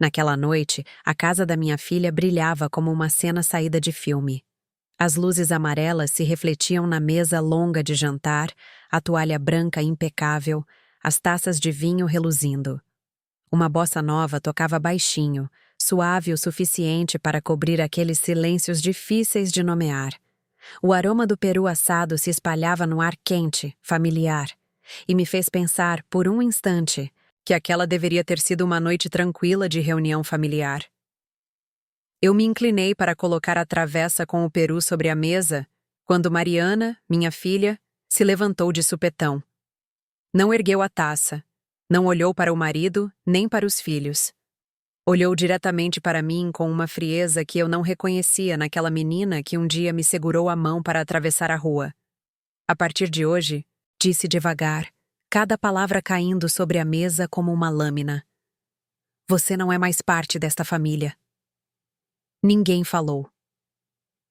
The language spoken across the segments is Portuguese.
Naquela noite, a casa da minha filha brilhava como uma cena saída de filme. As luzes amarelas se refletiam na mesa longa de jantar, a toalha branca impecável, as taças de vinho reluzindo. Uma bossa nova tocava baixinho, suave o suficiente para cobrir aqueles silêncios difíceis de nomear. O aroma do peru assado se espalhava no ar quente, familiar, e me fez pensar, por um instante, que aquela deveria ter sido uma noite tranquila de reunião familiar. Eu me inclinei para colocar a travessa com o peru sobre a mesa, quando Mariana, minha filha, se levantou de supetão. Não ergueu a taça, não olhou para o marido, nem para os filhos. Olhou diretamente para mim com uma frieza que eu não reconhecia naquela menina que um dia me segurou a mão para atravessar a rua. A partir de hoje, disse devagar, cada palavra caindo sobre a mesa como uma lâmina. Você não é mais parte desta família. Ninguém falou.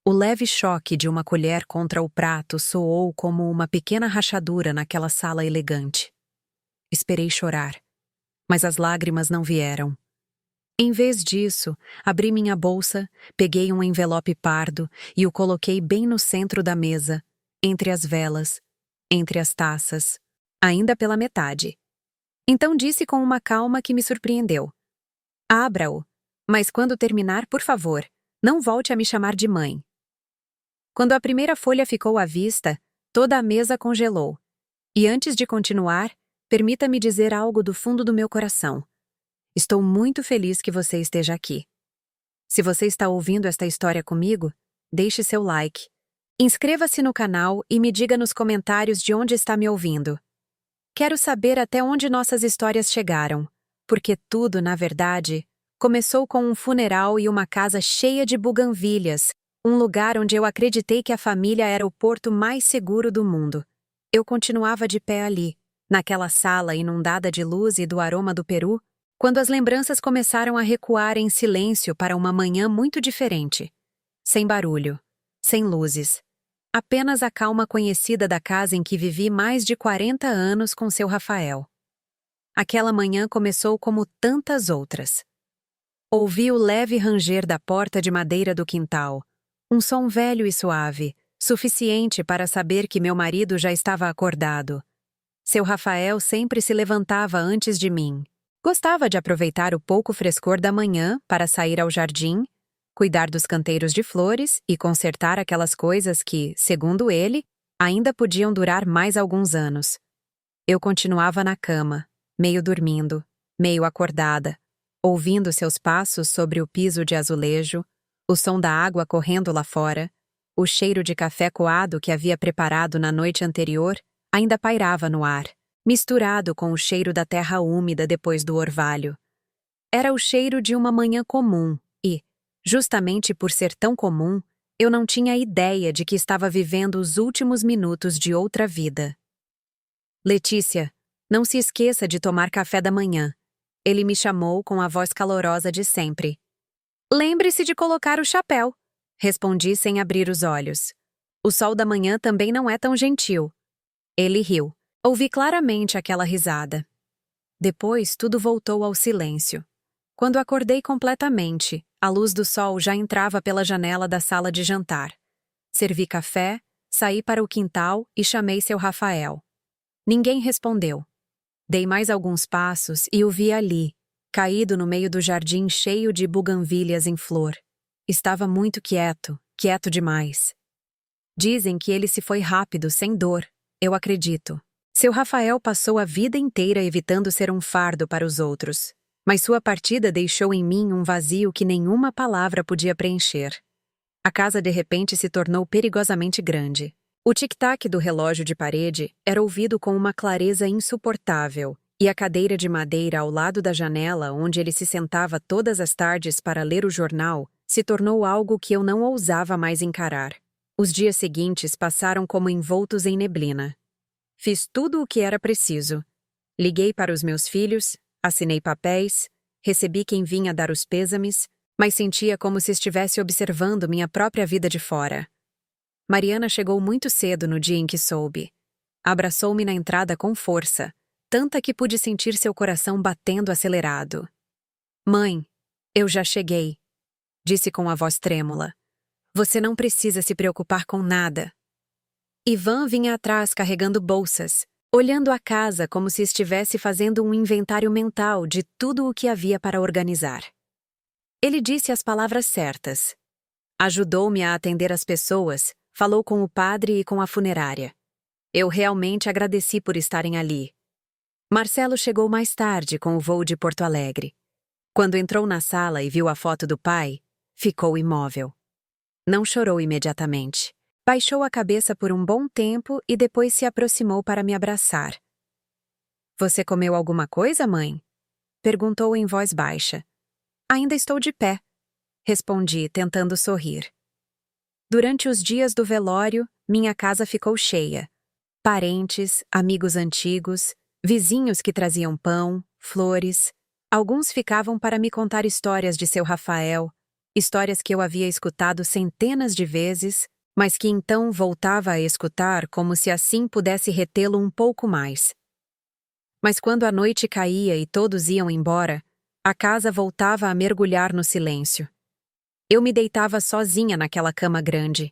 O leve choque de uma colher contra o prato soou como uma pequena rachadura naquela sala elegante. Esperei chorar, mas as lágrimas não vieram. Em vez disso, abri minha bolsa, peguei um envelope pardo e o coloquei bem no centro da mesa, entre as velas, entre as taças, ainda pela metade. Então disse com uma calma que me surpreendeu. Abra-o, mas quando terminar, por favor, não volte a me chamar de mãe. Quando a primeira folha ficou à vista, toda a mesa congelou. E antes de continuar, permita-me dizer algo do fundo do meu coração. Estou muito feliz que você esteja aqui. Se você está ouvindo esta história comigo, deixe seu like. Inscreva-se no canal e me diga nos comentários de onde está me ouvindo. Quero saber até onde nossas histórias chegaram, porque tudo, na verdade, começou com um funeral e uma casa cheia de buganvílias, um lugar onde eu acreditei que a família era o porto mais seguro do mundo. Eu continuava de pé ali, naquela sala inundada de luz e do aroma do peru, quando as lembranças começaram a recuar em silêncio para uma manhã muito diferente. Sem barulho, sem luzes. Apenas a calma conhecida da casa em que vivi mais de 40 anos com seu Rafael. Aquela manhã começou como tantas outras. Ouvi o leve ranger da porta de madeira do quintal, um som velho e suave, suficiente para saber que meu marido já estava acordado. Seu Rafael sempre se levantava antes de mim. Gostava de aproveitar o pouco frescor da manhã para sair ao jardim, cuidar dos canteiros de flores e consertar aquelas coisas que, segundo ele, ainda podiam durar mais alguns anos. Eu continuava na cama, meio dormindo, meio acordada, ouvindo seus passos sobre o piso de azulejo, o som da água correndo lá fora, o cheiro de café coado que havia preparado na noite anterior ainda pairava no ar, misturado com o cheiro da terra úmida depois do orvalho. Era o cheiro de uma manhã comum e, justamente por ser tão comum, eu não tinha ideia de que estava vivendo os últimos minutos de outra vida. Letícia, não se esqueça de tomar café da manhã. Ele me chamou com a voz calorosa de sempre. Lembre-se de colocar o chapéu, respondi sem abrir os olhos. O sol da manhã também não é tão gentil. Ele riu. Ouvi claramente aquela risada. Depois tudo voltou ao silêncio. Quando acordei completamente, a luz do sol já entrava pela janela da sala de jantar. Servi café, saí para o quintal e chamei seu Rafael. Ninguém respondeu. Dei mais alguns passos e o vi ali, caído no meio do jardim cheio de buganvílias em flor. Estava muito quieto, quieto demais. Dizem que ele se foi rápido, sem dor. Eu acredito. Seu Rafael passou a vida inteira evitando ser um fardo para os outros, mas sua partida deixou em mim um vazio que nenhuma palavra podia preencher. A casa de repente se tornou perigosamente grande. O tic-tac do relógio de parede era ouvido com uma clareza insuportável, e a cadeira de madeira ao lado da janela onde ele se sentava todas as tardes para ler o jornal se tornou algo que eu não ousava mais encarar. Os dias seguintes passaram como envoltos em neblina. Fiz tudo o que era preciso. Liguei para os meus filhos, assinei papéis, recebi quem vinha dar os pêsames, mas sentia como se estivesse observando minha própria vida de fora. Mariana chegou muito cedo no dia em que soube. Abraçou-me na entrada com força, tanta que pude sentir seu coração batendo acelerado. Mãe, Eu já cheguei, disse com a voz trêmula. Você não precisa se preocupar com nada. Ivan vinha atrás carregando bolsas, olhando a casa como se estivesse fazendo um inventário mental de tudo o que havia para organizar. Ele disse as palavras certas. Ajudou-me a atender as pessoas, falou com o padre e com a funerária. Eu realmente agradeci por estarem ali. Marcelo chegou mais tarde com o voo de Porto Alegre. Quando entrou na sala e viu a foto do pai, ficou imóvel. Não chorou imediatamente. Baixou a cabeça por um bom tempo e depois se aproximou para me abraçar. Você comeu alguma coisa, mãe? Perguntou em voz baixa. Ainda estou de pé, respondi, tentando sorrir. Durante os dias do velório, minha casa ficou cheia. Parentes, amigos antigos, vizinhos que traziam pão, flores. Alguns ficavam para me contar histórias de seu Rafael, histórias que eu havia escutado centenas de vezes, mas que então voltava a escutar como se assim pudesse retê-lo um pouco mais. Mas quando a noite caía e todos iam embora, a casa voltava a mergulhar no silêncio. Eu me deitava sozinha naquela cama grande,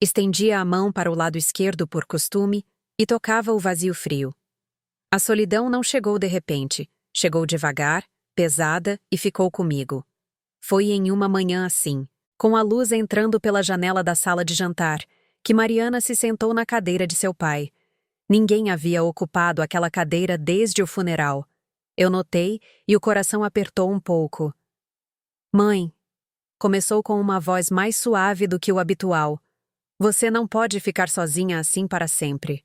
estendia a mão para o lado esquerdo por costume e tocava o vazio frio. A solidão não chegou de repente, chegou devagar, pesada e ficou comigo. Foi em uma manhã assim, com a luz entrando pela janela da sala de jantar, que Mariana se sentou na cadeira de seu pai. Ninguém havia ocupado aquela cadeira desde o funeral. Eu notei e o coração apertou um pouco. Mãe, começou com uma voz mais suave do que o habitual. Você não pode ficar sozinha assim para sempre.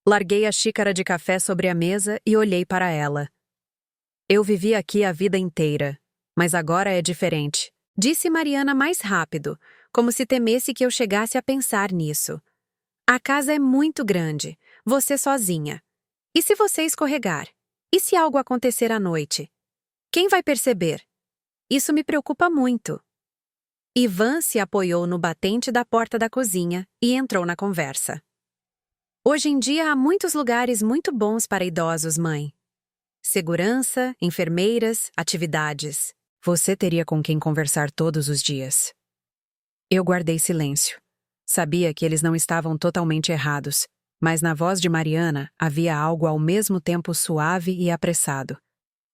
Larguei a xícara de café sobre a mesa e olhei para ela. Eu vivi aqui a vida inteira, mas agora é diferente. Disse Mariana mais rápido, como se temesse que eu chegasse a pensar nisso. A casa é muito grande, você sozinha. E se você escorregar? E se algo acontecer à noite? Quem vai perceber? Isso me preocupa muito. Ivan se apoiou no batente da porta da cozinha e entrou na conversa. Hoje em dia há muitos lugares muito bons para idosos, mãe. Segurança, enfermeiras, atividades. Você teria com quem conversar todos os dias. Eu guardei silêncio. Sabia que eles não estavam totalmente errados, mas na voz de Mariana havia algo ao mesmo tempo suave e apressado.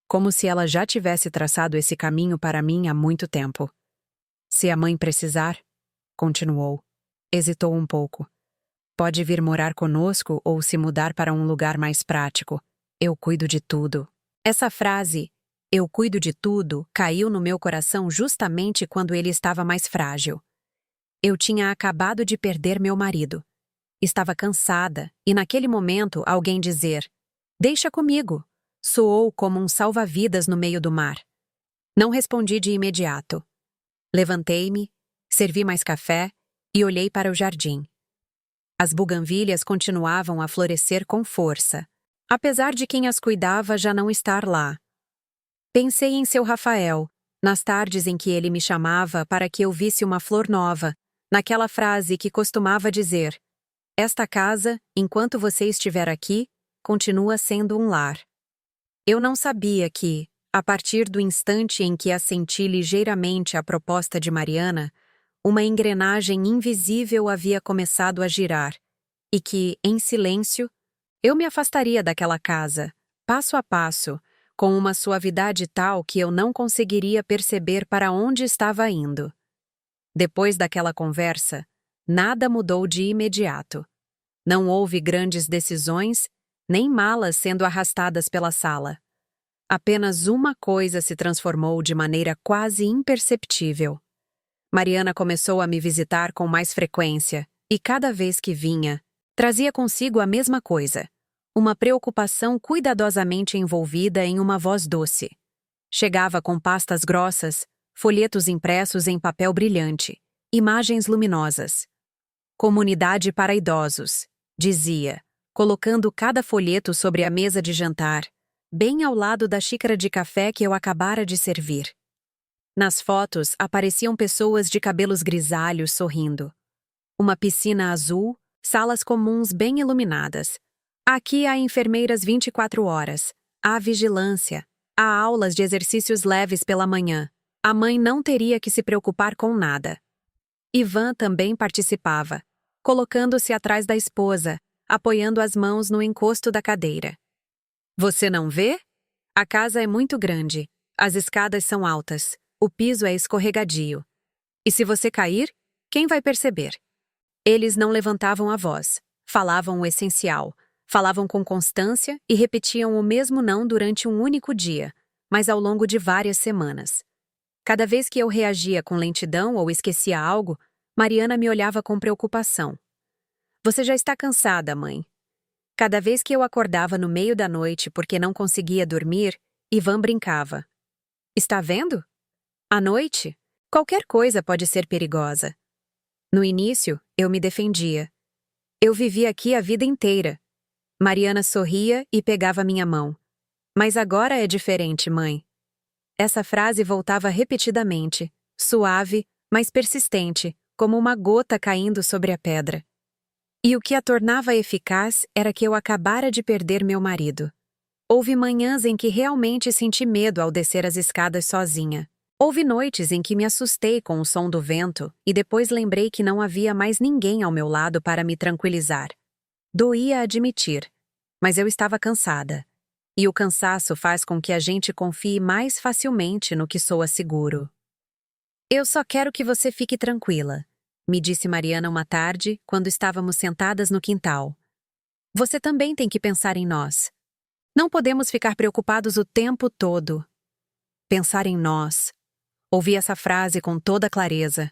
Como se ela já tivesse traçado esse caminho para mim há muito tempo. Se a mãe precisar, continuou. Hesitou um pouco. Pode vir morar conosco ou se mudar para um lugar mais prático. Eu cuido de tudo. Essa frase, eu cuido de tudo, caiu no meu coração justamente quando ele estava mais frágil. Eu tinha acabado de perder meu marido. Estava cansada e naquele momento alguém dizer, deixa comigo, soou como um salva-vidas no meio do mar. Não respondi de imediato. Levantei-me, servi mais café e olhei para o jardim. As buganvílias continuavam a florescer com força, apesar de quem as cuidava já não estar lá. Pensei em seu Rafael, nas tardes em que ele me chamava para que eu visse uma flor nova, naquela frase que costumava dizer, esta casa, enquanto você estiver aqui, continua sendo um lar. Eu não sabia que, a partir do instante em que assenti ligeiramente à proposta de Mariana, uma engrenagem invisível havia começado a girar, e que, em silêncio, eu me afastaria daquela casa, passo a passo, com uma suavidade tal que eu não conseguiria perceber para onde estava indo. Depois daquela conversa, nada mudou de imediato. Não houve grandes decisões, nem malas sendo arrastadas pela sala. Apenas uma coisa se transformou de maneira quase imperceptível. Mariana começou a me visitar com mais frequência, e cada vez que vinha, trazia consigo a mesma coisa, uma preocupação cuidadosamente envolvida em uma voz doce. Chegava com pastas grossas, folhetos impressos em papel brilhante, imagens luminosas. Comunidade para idosos, dizia, colocando cada folheto sobre a mesa de jantar, bem ao lado da xícara de café que eu acabara de servir. Nas fotos apareciam pessoas de cabelos grisalhos sorrindo. Uma piscina azul, salas comuns bem iluminadas. Aqui há enfermeiras 24 horas, há vigilância, há aulas de exercícios leves pela manhã. A mãe não teria que se preocupar com nada. Ivan também participava, colocando-se atrás da esposa, apoiando as mãos no encosto da cadeira. Você não vê? A casa é muito grande, as escadas são altas, o piso é escorregadio. E se você cair, quem vai perceber? Eles não levantavam a voz, falavam o essencial, falavam com constância e repetiam o mesmo não durante um único dia, mas ao longo de várias semanas. Cada vez que eu reagia com lentidão ou esquecia algo, Mariana me olhava com preocupação. Você já está cansada, mãe. Cada vez que eu acordava no meio da noite porque não conseguia dormir, Ivan brincava. Está vendo? À noite, qualquer coisa pode ser perigosa. No início, eu me defendia. Eu vivi aqui a vida inteira. Mariana sorria e pegava minha mão. Mas agora é diferente, mãe. Essa frase voltava repetidamente, suave, mas persistente, como uma gota caindo sobre a pedra. E o que a tornava eficaz era que eu acabara de perder meu marido. Houve manhãs em que realmente senti medo ao descer as escadas sozinha. Houve noites em que me assustei com o som do vento e depois lembrei que não havia mais ninguém ao meu lado para me tranquilizar. Doía admitir, mas eu estava cansada. E o cansaço faz com que a gente confie mais facilmente no que soa seguro. Eu só quero que você fique tranquila, me disse Mariana uma tarde, quando estávamos sentadas no quintal. Você também tem que pensar em nós. Não podemos ficar preocupados o tempo todo. Pensar em nós. Ouvi essa frase com toda clareza.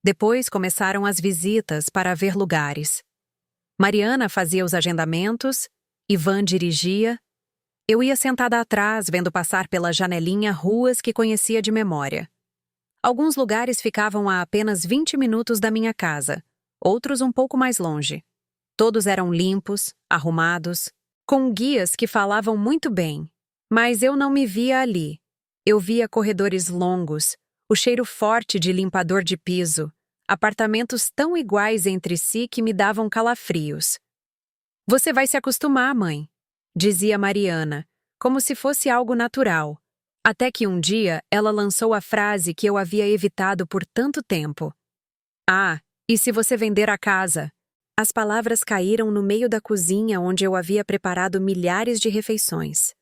Depois começaram as visitas para ver lugares. Mariana fazia os agendamentos, Ivan dirigia. Eu ia sentada atrás, vendo passar pela janelinha ruas que conhecia de memória. Alguns lugares ficavam a apenas 20 minutos da minha casa, outros um pouco mais longe. Todos eram limpos, arrumados, com guias que falavam muito bem. Mas eu não me via ali. Eu via corredores longos, o cheiro forte de limpador de piso, apartamentos tão iguais entre si que me davam calafrios. Você vai se acostumar, mãe, dizia Mariana, como se fosse algo natural, até que um dia ela lançou a frase que eu havia evitado por tanto tempo. Ah, e se você vender a casa? As palavras caíram no meio da cozinha onde eu havia preparado milhares de refeições.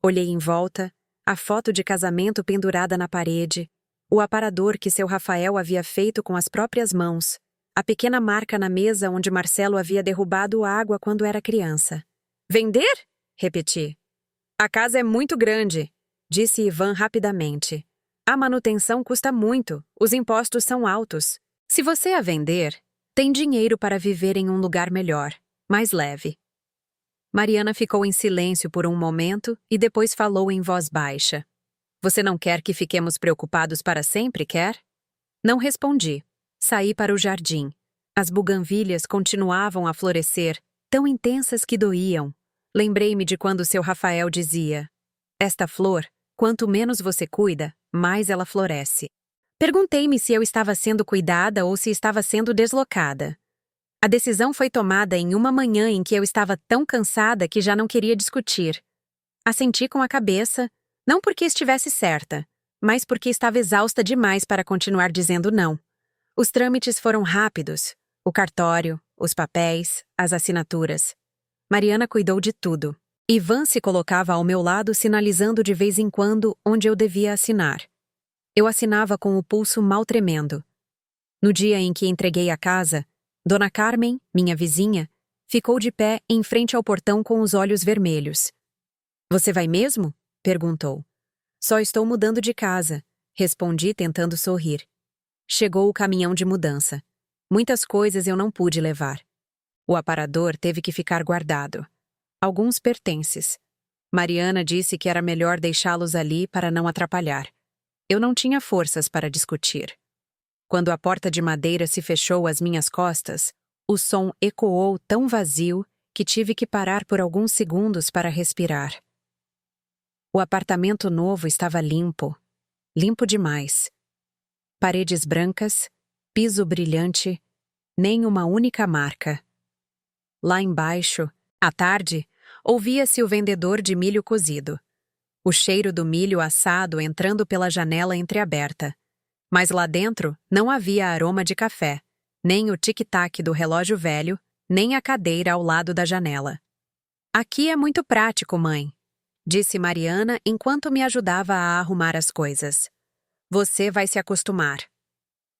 Olhei em volta, a foto de casamento pendurada na parede, o aparador que seu Rafael havia feito com as próprias mãos, a pequena marca na mesa onde Marcelo havia derrubado água quando era criança. Vender? Repeti. A casa é muito grande, disse Ivan rapidamente. A manutenção custa muito, os impostos são altos. Se você a vender, tem dinheiro para viver em um lugar melhor, mais leve. Mariana ficou em silêncio por um momento e depois falou em voz baixa. Você não quer que fiquemos preocupados para sempre, quer? Não respondi. Saí para o jardim. As buganvílias continuavam a florescer, tão intensas que doíam. Lembrei-me de quando seu Rafael dizia: esta flor, quanto menos você cuida, mais ela floresce. Perguntei-me se eu estava sendo cuidada ou se estava sendo deslocada. A decisão foi tomada em uma manhã em que eu estava tão cansada que já não queria discutir. Assenti com a cabeça, não porque estivesse certa, mas porque estava exausta demais para continuar dizendo não. Os trâmites foram rápidos, o cartório, os papéis, as assinaturas. Mariana cuidou de tudo. Ivan se colocava ao meu lado sinalizando de vez em quando onde eu devia assinar. Eu assinava com o pulso mal tremendo. No dia em que entreguei a casa, Dona Carmen, minha vizinha, ficou de pé em frente ao portão com os olhos vermelhos. Você vai mesmo? Perguntou. Só estou mudando de casa, respondi tentando sorrir. Chegou o caminhão de mudança. Muitas coisas eu não pude levar. O aparador teve que ficar guardado. Alguns pertences. Mariana disse que era melhor deixá-los ali para não atrapalhar. Eu não tinha forças para discutir. Quando a porta de madeira se fechou às minhas costas, o som ecoou tão vazio que tive que parar por alguns segundos para respirar. O apartamento novo estava limpo. Limpo demais. Paredes brancas, piso brilhante, nem uma única marca. Lá embaixo, à tarde, ouvia-se o vendedor de milho cozido. o cheiro do milho assado entrando pela janela entreaberta. Mas lá dentro não havia aroma de café, nem o tic-tac do relógio velho, nem a cadeira ao lado da janela. "Aqui é muito prático, mãe", disse Mariana enquanto me ajudava a arrumar as coisas. "Você vai se acostumar."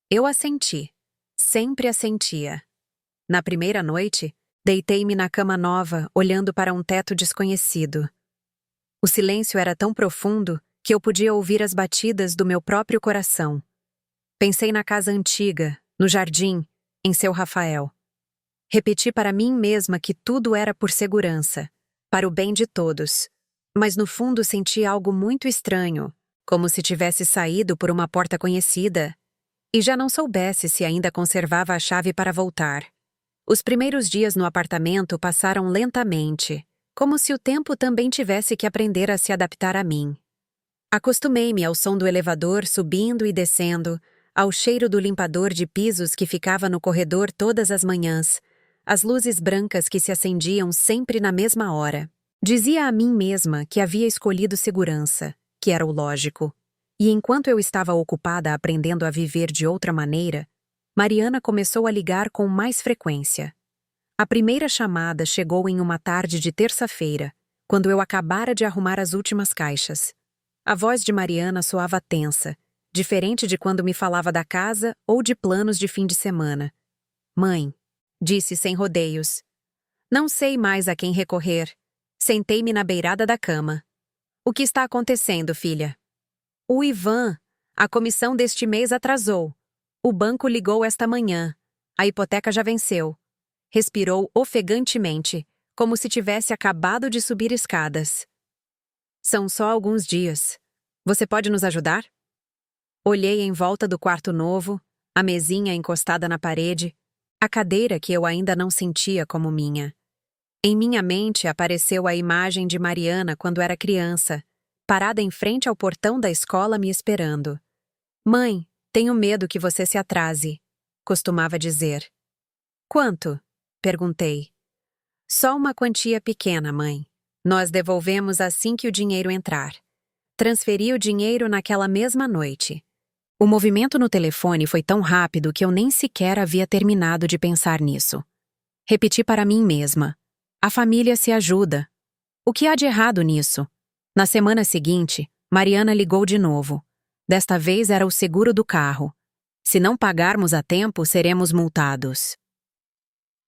Eu assenti. Sempre assentia. Na primeira noite, deitei-me na cama nova, olhando para um teto desconhecido. O silêncio era tão profundo que eu podia ouvir as batidas do meu próprio coração. Pensei na casa antiga, no jardim, em seu Rafael. Repeti para mim mesma que tudo era por segurança, para o bem de todos. Mas no fundo senti algo muito estranho, como se tivesse saído por uma porta conhecida e já não soubesse se ainda conservava a chave para voltar. Os primeiros dias no apartamento passaram lentamente, como se o tempo também tivesse que aprender a se adaptar a mim. Acostumei-me ao som do elevador subindo e descendo, ao cheiro do limpador de pisos que ficava no corredor todas as manhãs, às luzes brancas que se acendiam sempre na mesma hora. Dizia a mim mesma que havia escolhido segurança, que era o lógico. E enquanto eu estava ocupada aprendendo a viver de outra maneira, Mariana começou a ligar com mais frequência. A primeira chamada chegou em uma tarde de terça-feira, quando eu acabara de arrumar as últimas caixas. A voz de Mariana soava tensa, diferente de quando me falava da casa ou de planos de fim de semana. "Mãe", disse sem rodeios. Não sei mais a quem recorrer. Sentei-me na beirada da cama. "O que está acontecendo, filha?" "O Ivan. A comissão deste mês atrasou. O banco ligou esta manhã. A hipoteca já venceu." Respirou ofegantemente, como se tivesse acabado de subir escadas. "São só alguns dias. Você pode nos ajudar?" Olhei em volta do quarto novo, a mesinha encostada na parede, a cadeira que eu ainda não sentia como minha. Em minha mente apareceu a imagem de Mariana quando era criança, parada em frente ao portão da escola me esperando. "Mãe, tenho medo que você se atrase", costumava dizer. "Quanto?" perguntei. "Só uma quantia pequena, mãe. Nós devolvemos assim que o dinheiro entrar." Transferi o dinheiro naquela mesma noite. O movimento no telefone foi tão rápido que eu nem sequer havia terminado de pensar nisso. Repeti para mim mesma. A família se ajuda. O que há de errado nisso? Na semana seguinte, Mariana ligou de novo. Desta vez era o seguro do carro. "Se não pagarmos a tempo, seremos multados."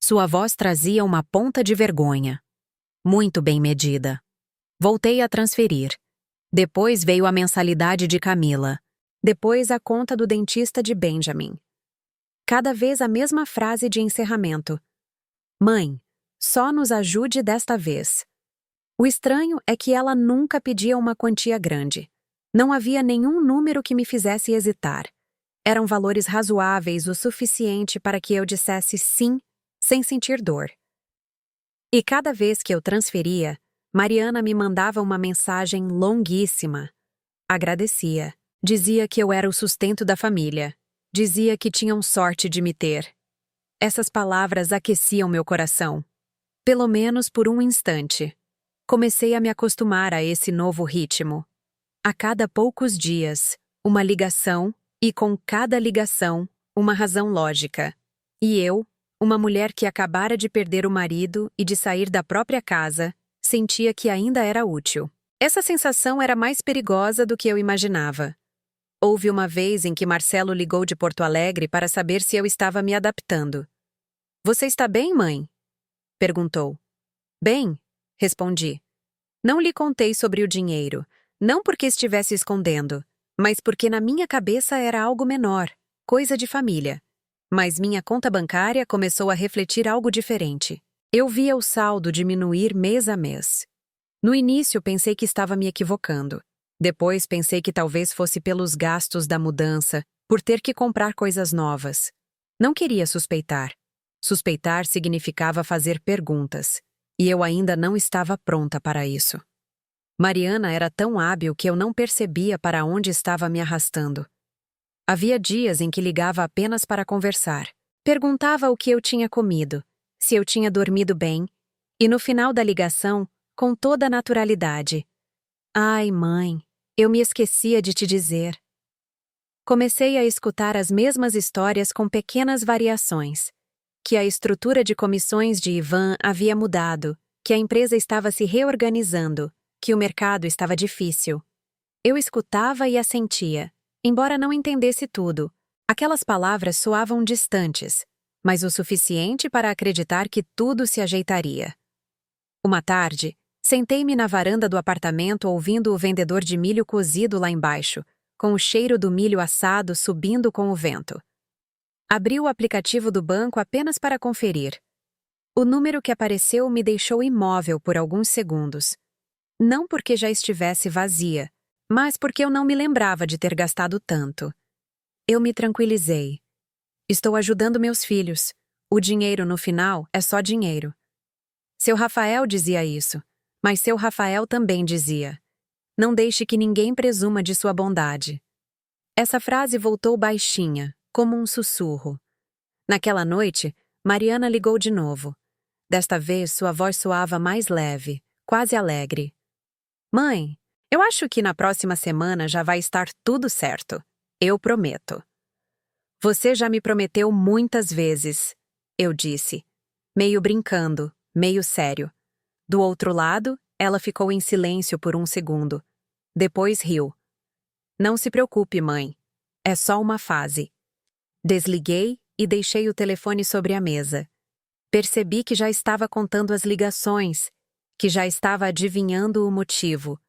Sua voz trazia uma ponta de vergonha. Muito bem medida. Voltei a transferir. Depois veio a mensalidade de Camila. Depois a conta do dentista de Benjamin. Cada vez a mesma frase de encerramento. "Mãe, só nos ajude desta vez." O estranho é que ela nunca pedia uma quantia grande. Não havia nenhum número que me fizesse hesitar. Eram valores razoáveis o suficiente para que eu dissesse sim, sem sentir dor. E cada vez que eu transferia, Mariana me mandava uma mensagem longuíssima. Agradecia. Dizia que eu era o sustento da família. Dizia que tinham sorte de me ter. Essas palavras aqueciam meu coração. Pelo menos por um instante. Comecei a me acostumar a esse novo ritmo. A cada poucos dias, uma ligação, e com cada ligação, uma razão lógica. E eu, uma mulher que acabara de perder o marido e de sair da própria casa, sentia que ainda era útil. Essa sensação era mais perigosa do que eu imaginava. Houve uma vez em que Marcelo ligou de Porto Alegre para saber se eu estava me adaptando. "Você está bem, mãe?" perguntou. "Bem", respondi. Não lhe contei sobre o dinheiro, não porque estivesse escondendo, mas porque na minha cabeça era algo menor, coisa de família. Mas minha conta bancária começou a refletir algo diferente. Eu via o saldo diminuir mês a mês. No início pensei que estava me equivocando. Depois pensei que talvez fosse pelos gastos da mudança, por ter que comprar coisas novas. Não queria suspeitar. Suspeitar significava fazer perguntas, e eu ainda não estava pronta para isso. Mariana era tão hábil que eu não percebia para onde estava me arrastando. Havia dias em que ligava apenas para conversar. Perguntava o que eu tinha comido, se eu tinha dormido bem, e no final da ligação, com toda a naturalidade: Ai, mãe, eu me esquecia de te dizer. Comecei a escutar as mesmas histórias com pequenas variações. Que a estrutura de comissões de Ivan havia mudado, que a empresa estava se reorganizando, que o mercado estava difícil. Eu escutava e assentia, embora não entendesse tudo. Aquelas palavras soavam distantes, mas o suficiente para acreditar que tudo se ajeitaria. Uma tarde, sentei-me na varanda do apartamento ouvindo o vendedor de milho cozido lá embaixo, com o cheiro do milho assado subindo com o vento. Abri o aplicativo do banco apenas para conferir. O número que apareceu me deixou imóvel por alguns segundos. Não porque já estivesse vazia, mas porque eu não me lembrava de ter gastado tanto. Eu me tranquilizei. Estou ajudando meus filhos. O dinheiro no final é só dinheiro. Seu Rafael dizia isso, mas seu Rafael também dizia: não deixe que ninguém presuma de sua bondade. Essa frase voltou baixinha, como um sussurro. Naquela noite, Mariana ligou de novo. Desta vez, sua voz soava mais leve, quase alegre. Mãe, eu acho que na próxima semana já vai estar tudo certo. Eu prometo. Você já me prometeu muitas vezes, eu disse, meio brincando, meio sério. Do outro lado, ela ficou em silêncio por um segundo. Depois riu. Não se preocupe, mãe. É só uma fase. Desliguei e deixei o telefone sobre a mesa. Percebi que já estava contando as ligações, que já estava adivinhando o motivo.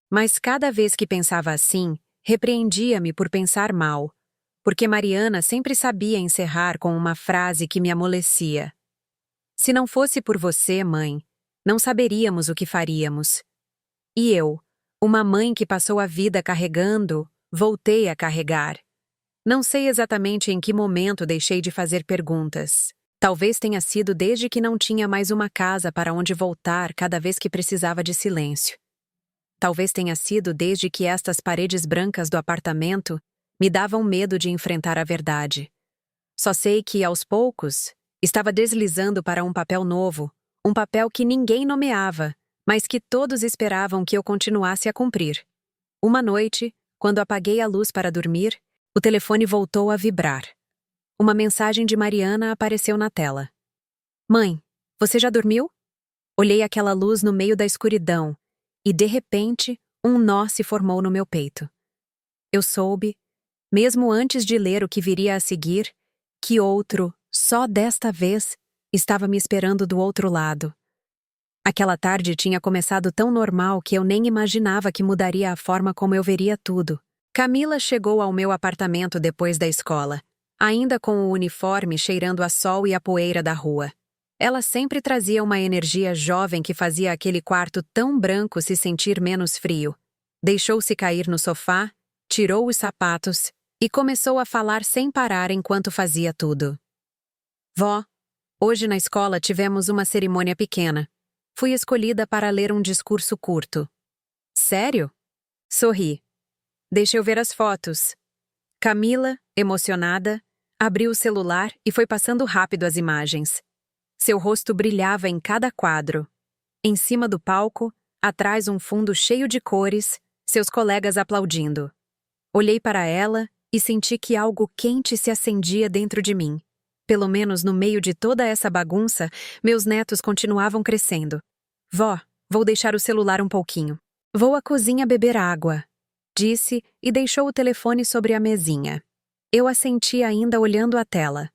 Mas cada vez que pensava assim, repreendia-me por pensar mal, porque Mariana sempre sabia encerrar com uma frase que me amolecia. Se não fosse por você, mãe, não saberíamos o que faríamos. E eu, uma mãe que passou a vida carregando, voltei a carregar. Não sei exatamente em que momento deixei de fazer perguntas. Talvez tenha sido desde que não tinha mais uma casa para onde voltar cada vez que precisava de silêncio. Talvez tenha sido desde que estas paredes brancas do apartamento me davam medo de enfrentar a verdade. Só sei que, aos poucos, estava deslizando para um papel novo, um papel que ninguém nomeava, mas que todos esperavam que eu continuasse a cumprir. Uma noite, quando apaguei a luz para dormir, o telefone voltou a vibrar. Uma mensagem de Mariana apareceu na tela. Mãe, você já dormiu? Olhei aquela luz no meio da escuridão e, de repente, um nó se formou no meu peito. Eu soube, mesmo antes de ler o que viria a seguir, que outro, só desta vez, estava me esperando do outro lado. Aquela tarde tinha começado tão normal que eu nem imaginava que mudaria a forma como eu veria tudo. Camila chegou ao meu apartamento depois da escola, ainda com o uniforme cheirando a sol e a poeira da rua. Ela sempre trazia uma energia jovem que fazia aquele quarto tão branco se sentir menos frio. Deixou-se cair no sofá, tirou os sapatos e começou a falar sem parar enquanto fazia tudo. Vó, hoje na escola tivemos uma cerimônia pequena. Fui escolhida para ler um discurso curto. Sério? Sorri. Deixa eu ver as fotos. Camila, emocionada, abriu o celular e foi passando rápido as imagens. Seu rosto brilhava em cada quadro. Em cima do palco, atrás um fundo cheio de cores, seus colegas aplaudindo. Olhei para ela e senti que algo quente se acendia dentro de mim. Pelo menos no meio de toda essa bagunça, meus netos continuavam crescendo. Vó, vou deixar o celular um pouquinho. Vou à cozinha beber água, disse e deixou o telefone sobre a mesinha. Eu assenti ainda olhando a tela.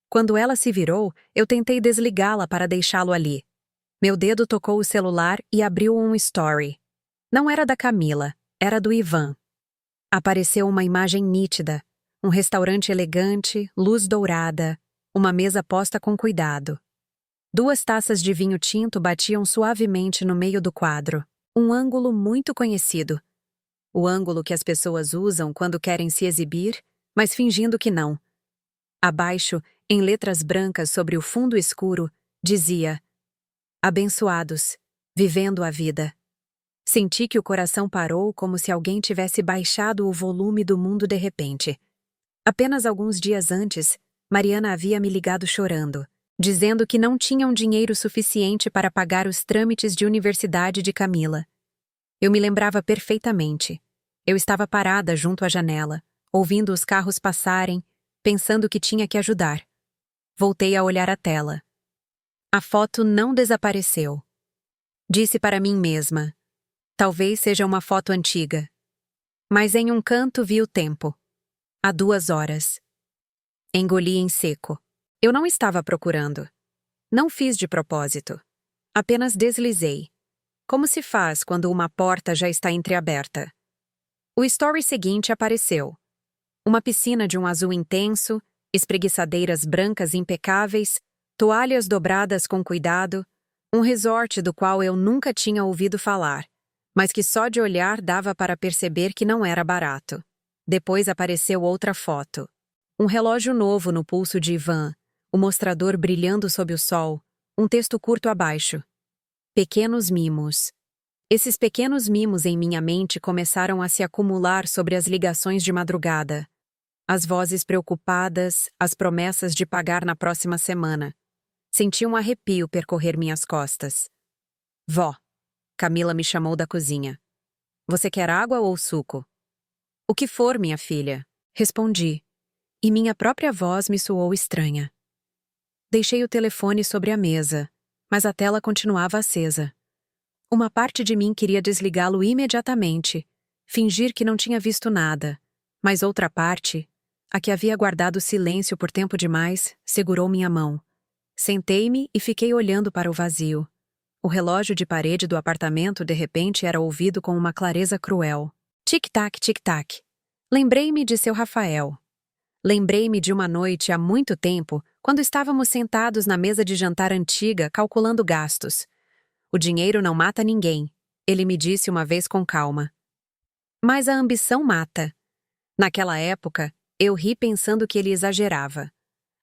Quando ela se virou, eu tentei desligá-la para deixá-lo ali. Meu dedo tocou o celular e abriu um story. Não era da Camila, era do Ivan. Apareceu uma imagem nítida, um restaurante elegante, luz dourada, uma mesa posta com cuidado. 2 taças de vinho tinto batiam suavemente no meio do quadro, um ângulo muito conhecido. O ângulo que as pessoas usam quando querem se exibir, mas fingindo que não. Abaixo, em letras brancas sobre o fundo escuro, dizia: Abençoados, vivendo a vida. Senti que o coração parou como se alguém tivesse baixado o volume do mundo de repente. Apenas alguns dias antes, Mariana havia me ligado chorando, dizendo que não tinham dinheiro suficiente para pagar os trâmites de universidade de Camila. Eu me lembrava perfeitamente. Eu estava parada junto à janela, ouvindo os carros passarem, pensando que tinha que ajudar. Voltei a olhar a tela. A foto não desapareceu. Disse para mim mesma: talvez seja uma foto antiga. Mas em um canto vi o tempo. Há 2 horas. Engoli em seco. Eu não estava procurando. Não fiz de propósito. Apenas deslizei. Como se faz quando uma porta já está entreaberta. O story seguinte apareceu. Uma piscina de um azul intenso, espreguiçadeiras brancas impecáveis, toalhas dobradas com cuidado, um resort do qual eu nunca tinha ouvido falar, mas que só de olhar dava para perceber que não era barato. Depois apareceu outra foto. Um relógio novo no pulso de Ivan, o mostrador brilhando sob o sol, um texto curto abaixo. Pequenos mimos. Esses pequenos mimos em minha mente começaram a se acumular sobre as ligações de madrugada. As vozes preocupadas, as promessas de pagar na próxima semana. Senti um arrepio percorrer minhas costas. Vó, Camila me chamou da cozinha. Você quer água ou suco? O que for, minha filha, respondi, e minha própria voz me soou estranha. Deixei o telefone sobre a mesa, mas a tela continuava acesa. Uma parte de mim queria desligá-lo imediatamente, fingir que não tinha visto nada, mas outra parte, a que havia guardado silêncio por tempo demais, segurou minha mão. Sentei-me e fiquei olhando para o vazio. O relógio de parede do apartamento de repente era ouvido com uma clareza cruel. Tic-tac, tic-tac. Lembrei-me de seu Rafael. Lembrei-me de uma noite há muito tempo, quando estávamos sentados na mesa de jantar antiga, calculando gastos. O dinheiro não mata ninguém, ele me disse uma vez com calma. Mas a ambição mata. Naquela época, eu ri pensando que ele exagerava.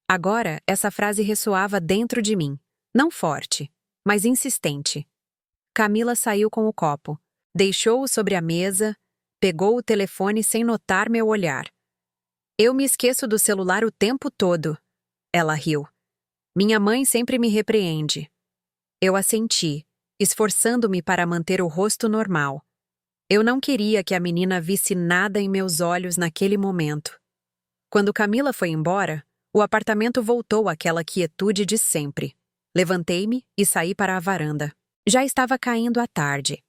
Agora, essa frase ressoava dentro de mim, não forte, mas insistente. Camila saiu com o copo, deixou-o sobre a mesa, pegou o telefone sem notar meu olhar. Eu me esqueço do celular o tempo todo. Ela riu. Minha mãe sempre me repreende. Eu assenti, esforçando-me para manter o rosto normal. Eu não queria que a menina visse nada em meus olhos naquele momento. Quando Camila foi embora, o apartamento voltou àquela quietude de sempre. Levantei-me e saí para a varanda. Já estava caindo a tarde.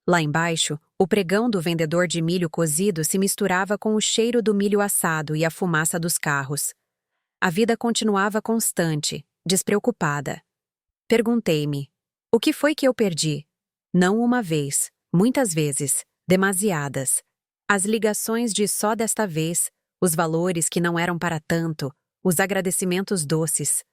Lá embaixo, o pregão do vendedor de milho cozido se misturava com o cheiro do milho assado e a fumaça dos carros. A vida continuava constante, despreocupada. Perguntei-me, o que foi que eu perdi? Não uma vez, muitas vezes, demasiadas. As ligações de só desta vez, os valores que não eram para tanto, os agradecimentos doces.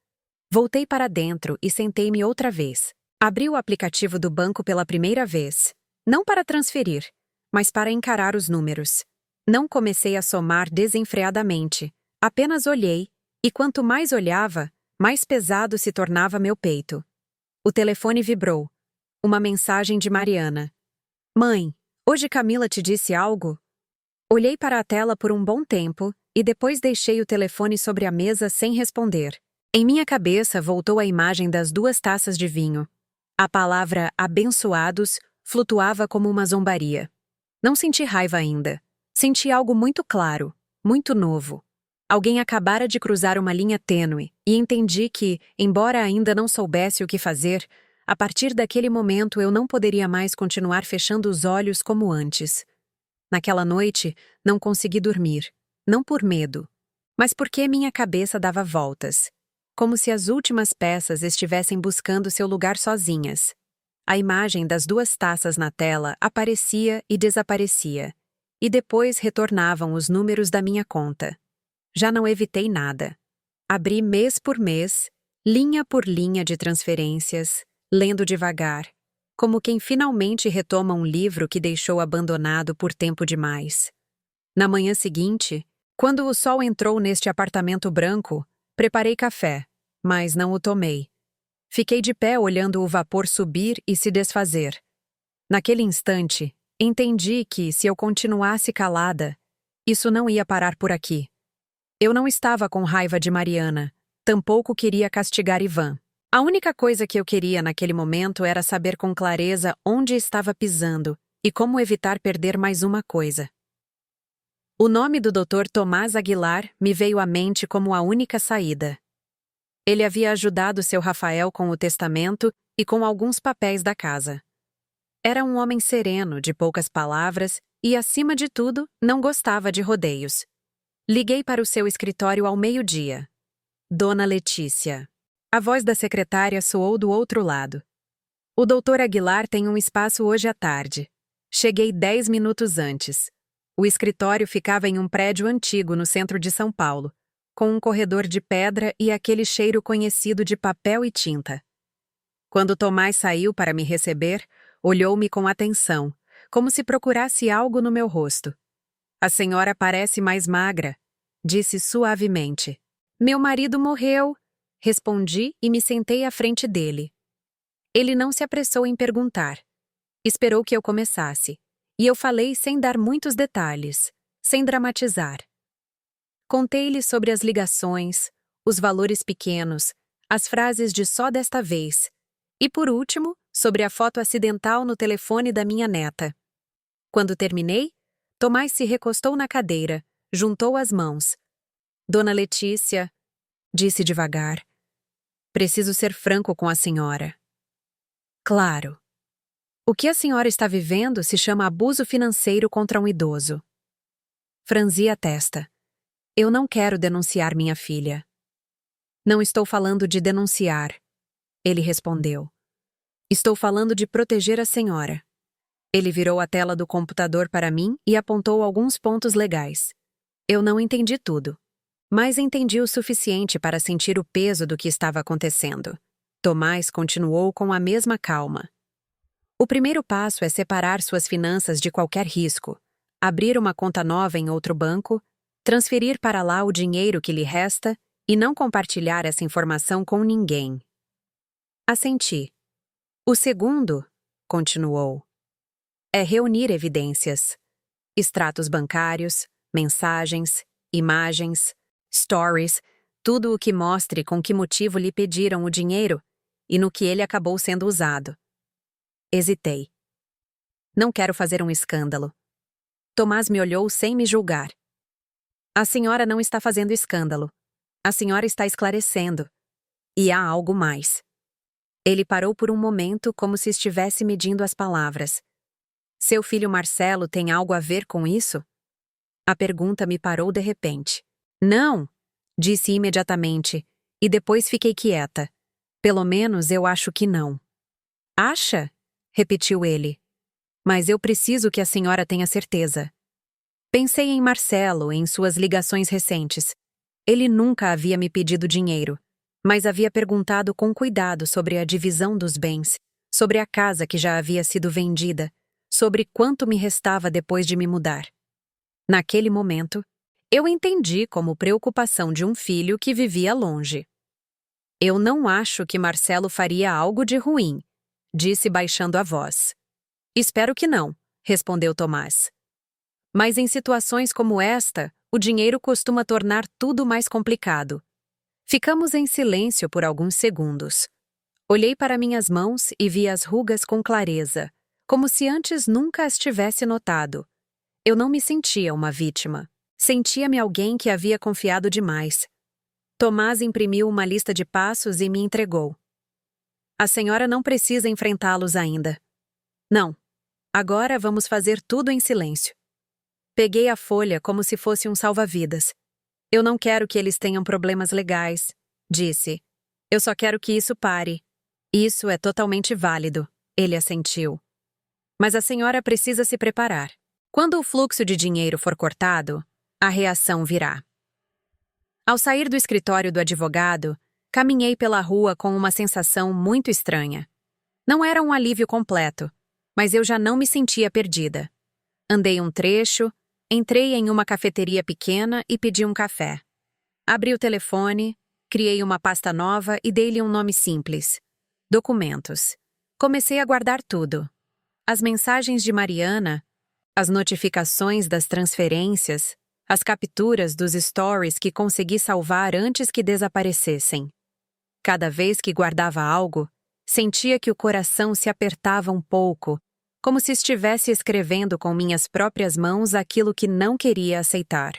Voltei para dentro e sentei-me outra vez. Abri o aplicativo do banco pela primeira vez. Não para transferir, mas para encarar os números. Não comecei a somar desenfreadamente. Apenas olhei, e quanto mais olhava, mais pesado se tornava meu peito. O telefone vibrou. Uma mensagem de Mariana. Mãe, hoje Camila te disse algo? Olhei para a tela por um bom tempo e depois deixei o telefone sobre a mesa sem responder. Em minha cabeça voltou a imagem das 2 taças de vinho. A palavra abençoados flutuava como uma zombaria. Não senti raiva ainda. Senti algo muito claro, muito novo. Alguém acabara de cruzar uma linha tênue e entendi que, embora ainda não soubesse o que fazer, a partir daquele momento eu não poderia mais continuar fechando os olhos como antes. Naquela noite, não consegui dormir, não por medo, mas porque minha cabeça dava voltas, como se as últimas peças estivessem buscando seu lugar sozinhas. A imagem das 2 taças na tela aparecia e desaparecia, e depois retornavam os números da minha conta. Já não evitei nada. Abri mês por mês, linha por linha de transferências, lendo devagar, como quem finalmente retoma um livro que deixou abandonado por tempo demais. Na manhã seguinte, quando o sol entrou neste apartamento branco, preparei café, mas não o tomei. Fiquei de pé olhando o vapor subir e se desfazer. Naquele instante, entendi que, se eu continuasse calada, isso não ia parar por aqui. Eu não estava com raiva de Mariana, tampouco queria castigar Ivan. A única coisa que eu queria naquele momento era saber com clareza onde estava pisando e como evitar perder mais uma coisa. O nome do Dr. Tomás Aguilar me veio à mente como a única saída. Ele havia ajudado seu Rafael com o testamento e com alguns papéis da casa. Era um homem sereno, de poucas palavras e, acima de tudo, não gostava de rodeios. Liguei para o seu escritório ao meio-dia. Dona Letícia. A voz da secretária soou do outro lado. O Dr. Aguilar tem um espaço hoje à tarde. Cheguei 10 minutos antes. O escritório ficava em um prédio antigo no centro de São Paulo, com um corredor de pedra e aquele cheiro conhecido de papel e tinta. Quando Tomás saiu para me receber, olhou-me com atenção, como se procurasse algo no meu rosto. A senhora parece mais magra, disse suavemente. Meu marido morreu, respondi e me sentei à frente dele. Ele não se apressou em perguntar. Esperou que eu começasse, e eu falei sem dar muitos detalhes, sem dramatizar. Contei-lhe sobre as ligações, os valores pequenos, as frases de só desta vez, e por último, sobre a foto acidental no telefone da minha neta. Quando terminei, Tomás se recostou na cadeira, juntou as mãos. Dona Letícia, disse devagar, preciso ser franco com a senhora. Claro. O que a senhora está vivendo se chama abuso financeiro contra um idoso. Franzi a testa. Eu não quero denunciar minha filha. Não estou falando de denunciar, ele respondeu. Estou falando de proteger a senhora. Ele virou a tela do computador para mim e apontou alguns pontos legais. Eu não entendi tudo, mas entendi o suficiente para sentir o peso do que estava acontecendo. Tomás continuou com a mesma calma. O primeiro passo é separar suas finanças de qualquer risco, abrir uma conta nova em outro banco, transferir para lá o dinheiro que lhe resta e não compartilhar essa informação com ninguém. Assenti. O segundo, continuou, é reunir evidências, extratos bancários, mensagens, imagens, stories, tudo o que mostre com que motivo lhe pediram o dinheiro e no que ele acabou sendo usado. Hesitei. Não quero fazer um escândalo. Tomás me olhou sem me julgar. A senhora não está fazendo escândalo. A senhora está esclarecendo. E há algo mais. Ele parou por um momento como se estivesse medindo as palavras. Seu filho Marcelo tem algo a ver com isso? A pergunta me parou de repente. Não, disse imediatamente, e depois fiquei quieta. Pelo menos eu acho que não. Acha? Repetiu ele. Mas eu preciso que a senhora tenha certeza. Pensei em Marcelo, em suas ligações recentes. Ele nunca havia me pedido dinheiro, mas havia perguntado com cuidado sobre a divisão dos bens, sobre a casa que já havia sido vendida, sobre quanto me restava depois de me mudar. Naquele momento, eu entendi como preocupação de um filho que vivia longe. Eu não acho que Marcelo faria algo de ruim, disse baixando a voz. Espero que não, respondeu Tomás. Mas em situações como esta, o dinheiro costuma tornar tudo mais complicado. Ficamos em silêncio por alguns segundos. Olhei para minhas mãos e vi as rugas com clareza, como se antes nunca as tivesse notado. Eu não me sentia uma vítima. Sentia-me alguém que havia confiado demais. Tomás imprimiu uma lista de passos e me entregou. A senhora não precisa enfrentá-los ainda. Não. Agora vamos fazer tudo em silêncio. Peguei a folha como se fosse um salva-vidas. Eu não quero que eles tenham problemas legais, disse. Eu só quero que isso pare. Isso é totalmente válido, ele assentiu. Mas a senhora precisa se preparar. Quando o fluxo de dinheiro for cortado, a reação virá. Ao sair do escritório do advogado, caminhei pela rua com uma sensação muito estranha. Não era um alívio completo, mas eu já não me sentia perdida. Andei um trecho, entrei em uma cafeteria pequena e pedi um café. Abri o telefone, criei uma pasta nova e dei-lhe um nome simples. Documentos. Comecei a guardar tudo. As mensagens de Mariana, as notificações das transferências, as capturas dos stories que consegui salvar antes que desaparecessem. Cada vez que guardava algo, sentia que o coração se apertava um pouco, como se estivesse escrevendo com minhas próprias mãos aquilo que não queria aceitar.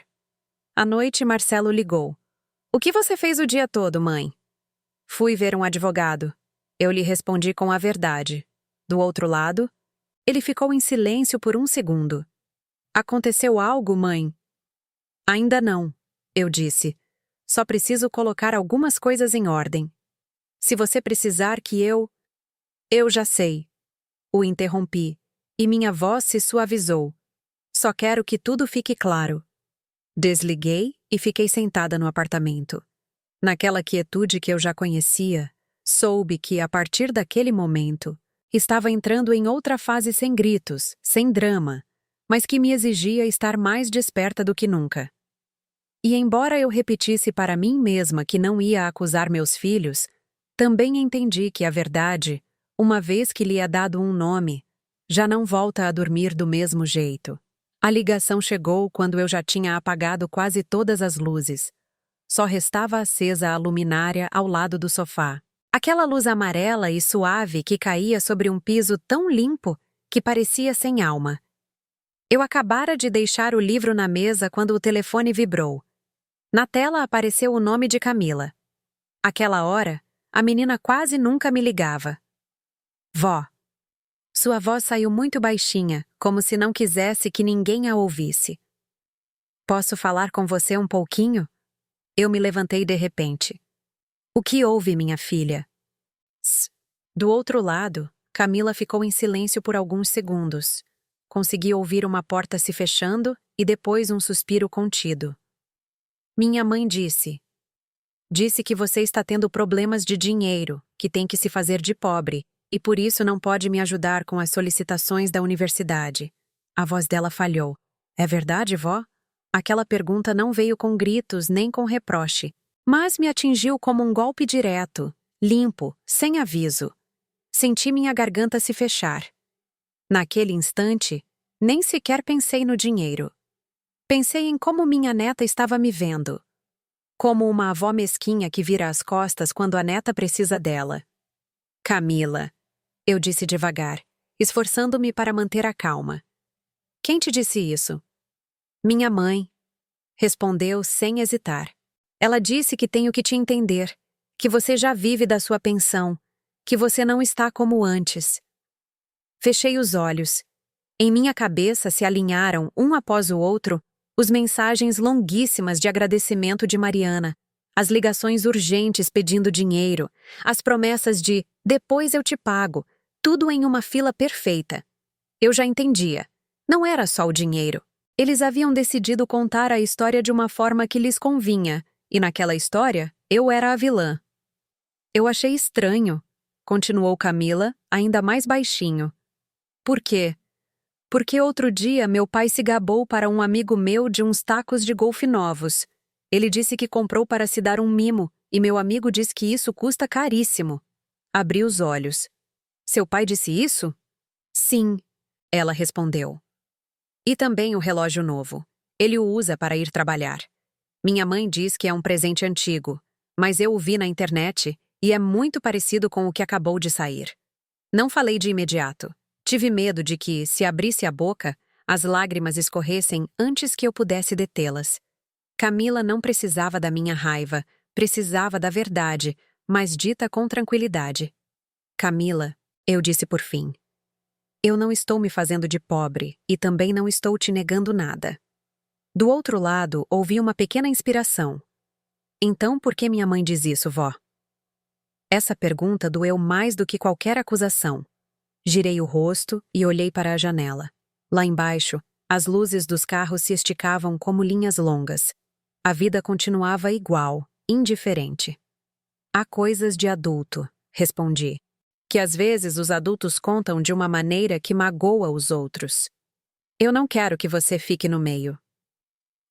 À noite, Marcelo ligou. "O que você fez o dia todo, mãe?" "Fui ver um advogado." Eu lhe respondi com a verdade. Do outro lado, ele ficou em silêncio por um segundo. "Aconteceu algo, mãe?" "Ainda não," eu disse. "Só preciso colocar algumas coisas em ordem. Se você precisar que Eu já sei." O interrompi, e minha voz se suavizou. "Só quero que tudo fique claro." Desliguei e fiquei sentada no apartamento. Naquela quietude que eu já conhecia, soube que, a partir daquele momento, estava entrando em outra fase sem gritos, sem drama, mas que me exigia estar mais desperta do que nunca. E embora eu repetisse para mim mesma que não ia acusar meus filhos, também entendi que a verdade, uma vez que lhe é dado um nome, já não volta a dormir do mesmo jeito. A ligação chegou quando eu já tinha apagado quase todas as luzes. Só restava acesa a luminária ao lado do sofá. Aquela luz amarela e suave que caía sobre um piso tão limpo que parecia sem alma. Eu acabara de deixar o livro na mesa quando o telefone vibrou. Na tela apareceu o nome de Camila. Aquela hora, a menina quase nunca me ligava. "Vó." Sua voz saiu muito baixinha, como se não quisesse que ninguém a ouvisse. "Posso falar com você um pouquinho?" Eu me levantei de repente. "O que houve, minha filha?" Do outro lado, Camila ficou em silêncio por alguns segundos. Consegui ouvir uma porta se fechando e depois um suspiro contido. "Minha mãe disse. Disse que você está tendo problemas de dinheiro, que tem que se fazer de pobre, e por isso não pode me ajudar com as solicitações da universidade." A voz dela falhou. "É verdade, vó?" Aquela pergunta não veio com gritos nem com reproche, mas me atingiu como um golpe direto, limpo, sem aviso. Senti minha garganta se fechar. Naquele instante, nem sequer pensei no dinheiro. Pensei em como minha neta estava me vendo. Como uma avó mesquinha que vira as costas quando a neta precisa dela. "Camila," eu disse devagar, esforçando-me para manter a calma. "Quem te disse isso?" "Minha mãe," respondeu sem hesitar. "Ela disse que tenho que te entender, que você já vive da sua pensão, que você não está como antes." Fechei os olhos. Em minha cabeça se alinharam, um após o outro, os mensagens longuíssimas de agradecimento de Mariana, as ligações urgentes pedindo dinheiro, as promessas de "depois eu te pago", tudo em uma fila perfeita. Eu já entendia. Não era só o dinheiro. Eles haviam decidido contar a história de uma forma que lhes convinha, e naquela história, eu era a vilã. "Eu achei estranho", continuou Camila, ainda mais baixinho. "Por quê?" "Porque outro dia meu pai se gabou para um amigo meu de uns tacos de golfe novos. Ele disse que comprou para se dar um mimo, e meu amigo diz que isso custa caríssimo." Abri os olhos. "Seu pai disse isso?" "Sim," ela respondeu. "E também o relógio novo. Ele o usa para ir trabalhar. Minha mãe diz que é um presente antigo, mas eu o vi na internet e é muito parecido com o que acabou de sair." Não falei de imediato. Tive medo de que, se abrisse a boca, as lágrimas escorressem antes que eu pudesse detê-las. Camila não precisava da minha raiva, precisava da verdade, mas dita com tranquilidade. "Camila," eu disse por fim, "eu não estou me fazendo de pobre e também não estou te negando nada." Do outro lado, ouvi uma pequena inspiração. "Então por que minha mãe diz isso, vó?" Essa pergunta doeu mais do que qualquer acusação. Girei o rosto e olhei para a janela. Lá embaixo, as luzes dos carros se esticavam como linhas longas. A vida continuava igual, indiferente. "Há coisas de adulto", respondi, "que às vezes os adultos contam de uma maneira que magoa os outros. Eu não quero que você fique no meio."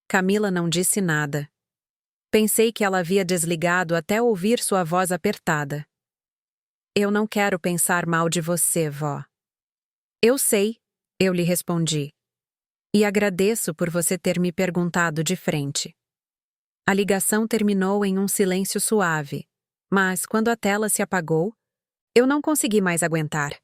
Camila não disse nada. Pensei que ela havia desligado até ouvir sua voz apertada. "Eu não quero pensar mal de você, vó." "Eu sei", eu lhe respondi. "E agradeço por você ter me perguntado de frente." A ligação terminou em um silêncio suave, mas quando a tela se apagou, eu não consegui mais aguentar.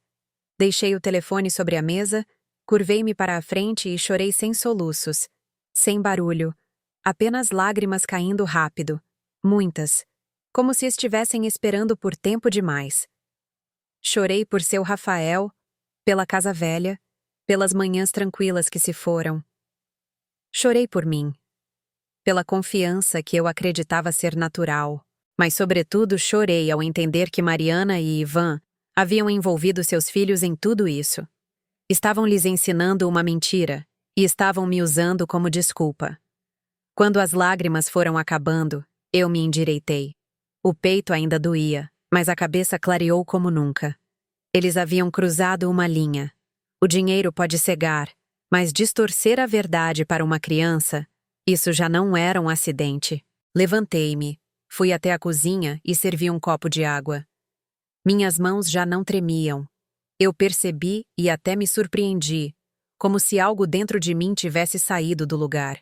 Deixei o telefone sobre a mesa, curvei-me para a frente e chorei sem soluços, sem barulho, apenas lágrimas caindo rápido, muitas, como se estivessem esperando por tempo demais. Chorei por seu Rafael, pela casa velha, pelas manhãs tranquilas que se foram. Chorei por mim, pela confiança que eu acreditava ser natural, mas sobretudo chorei ao entender que Mariana e Ivan haviam envolvido seus filhos em tudo isso. Estavam lhes ensinando uma mentira e estavam me usando como desculpa. Quando as lágrimas foram acabando, eu me endireitei. O peito ainda doía, mas a cabeça clareou como nunca. Eles haviam cruzado uma linha. O dinheiro pode cegar, mas distorcer a verdade para uma criança, isso já não era um acidente. Levantei-me, fui até a cozinha e servi um copo de água. Minhas mãos já não tremiam. Eu percebi e até me surpreendi, como se algo dentro de mim tivesse saído do lugar.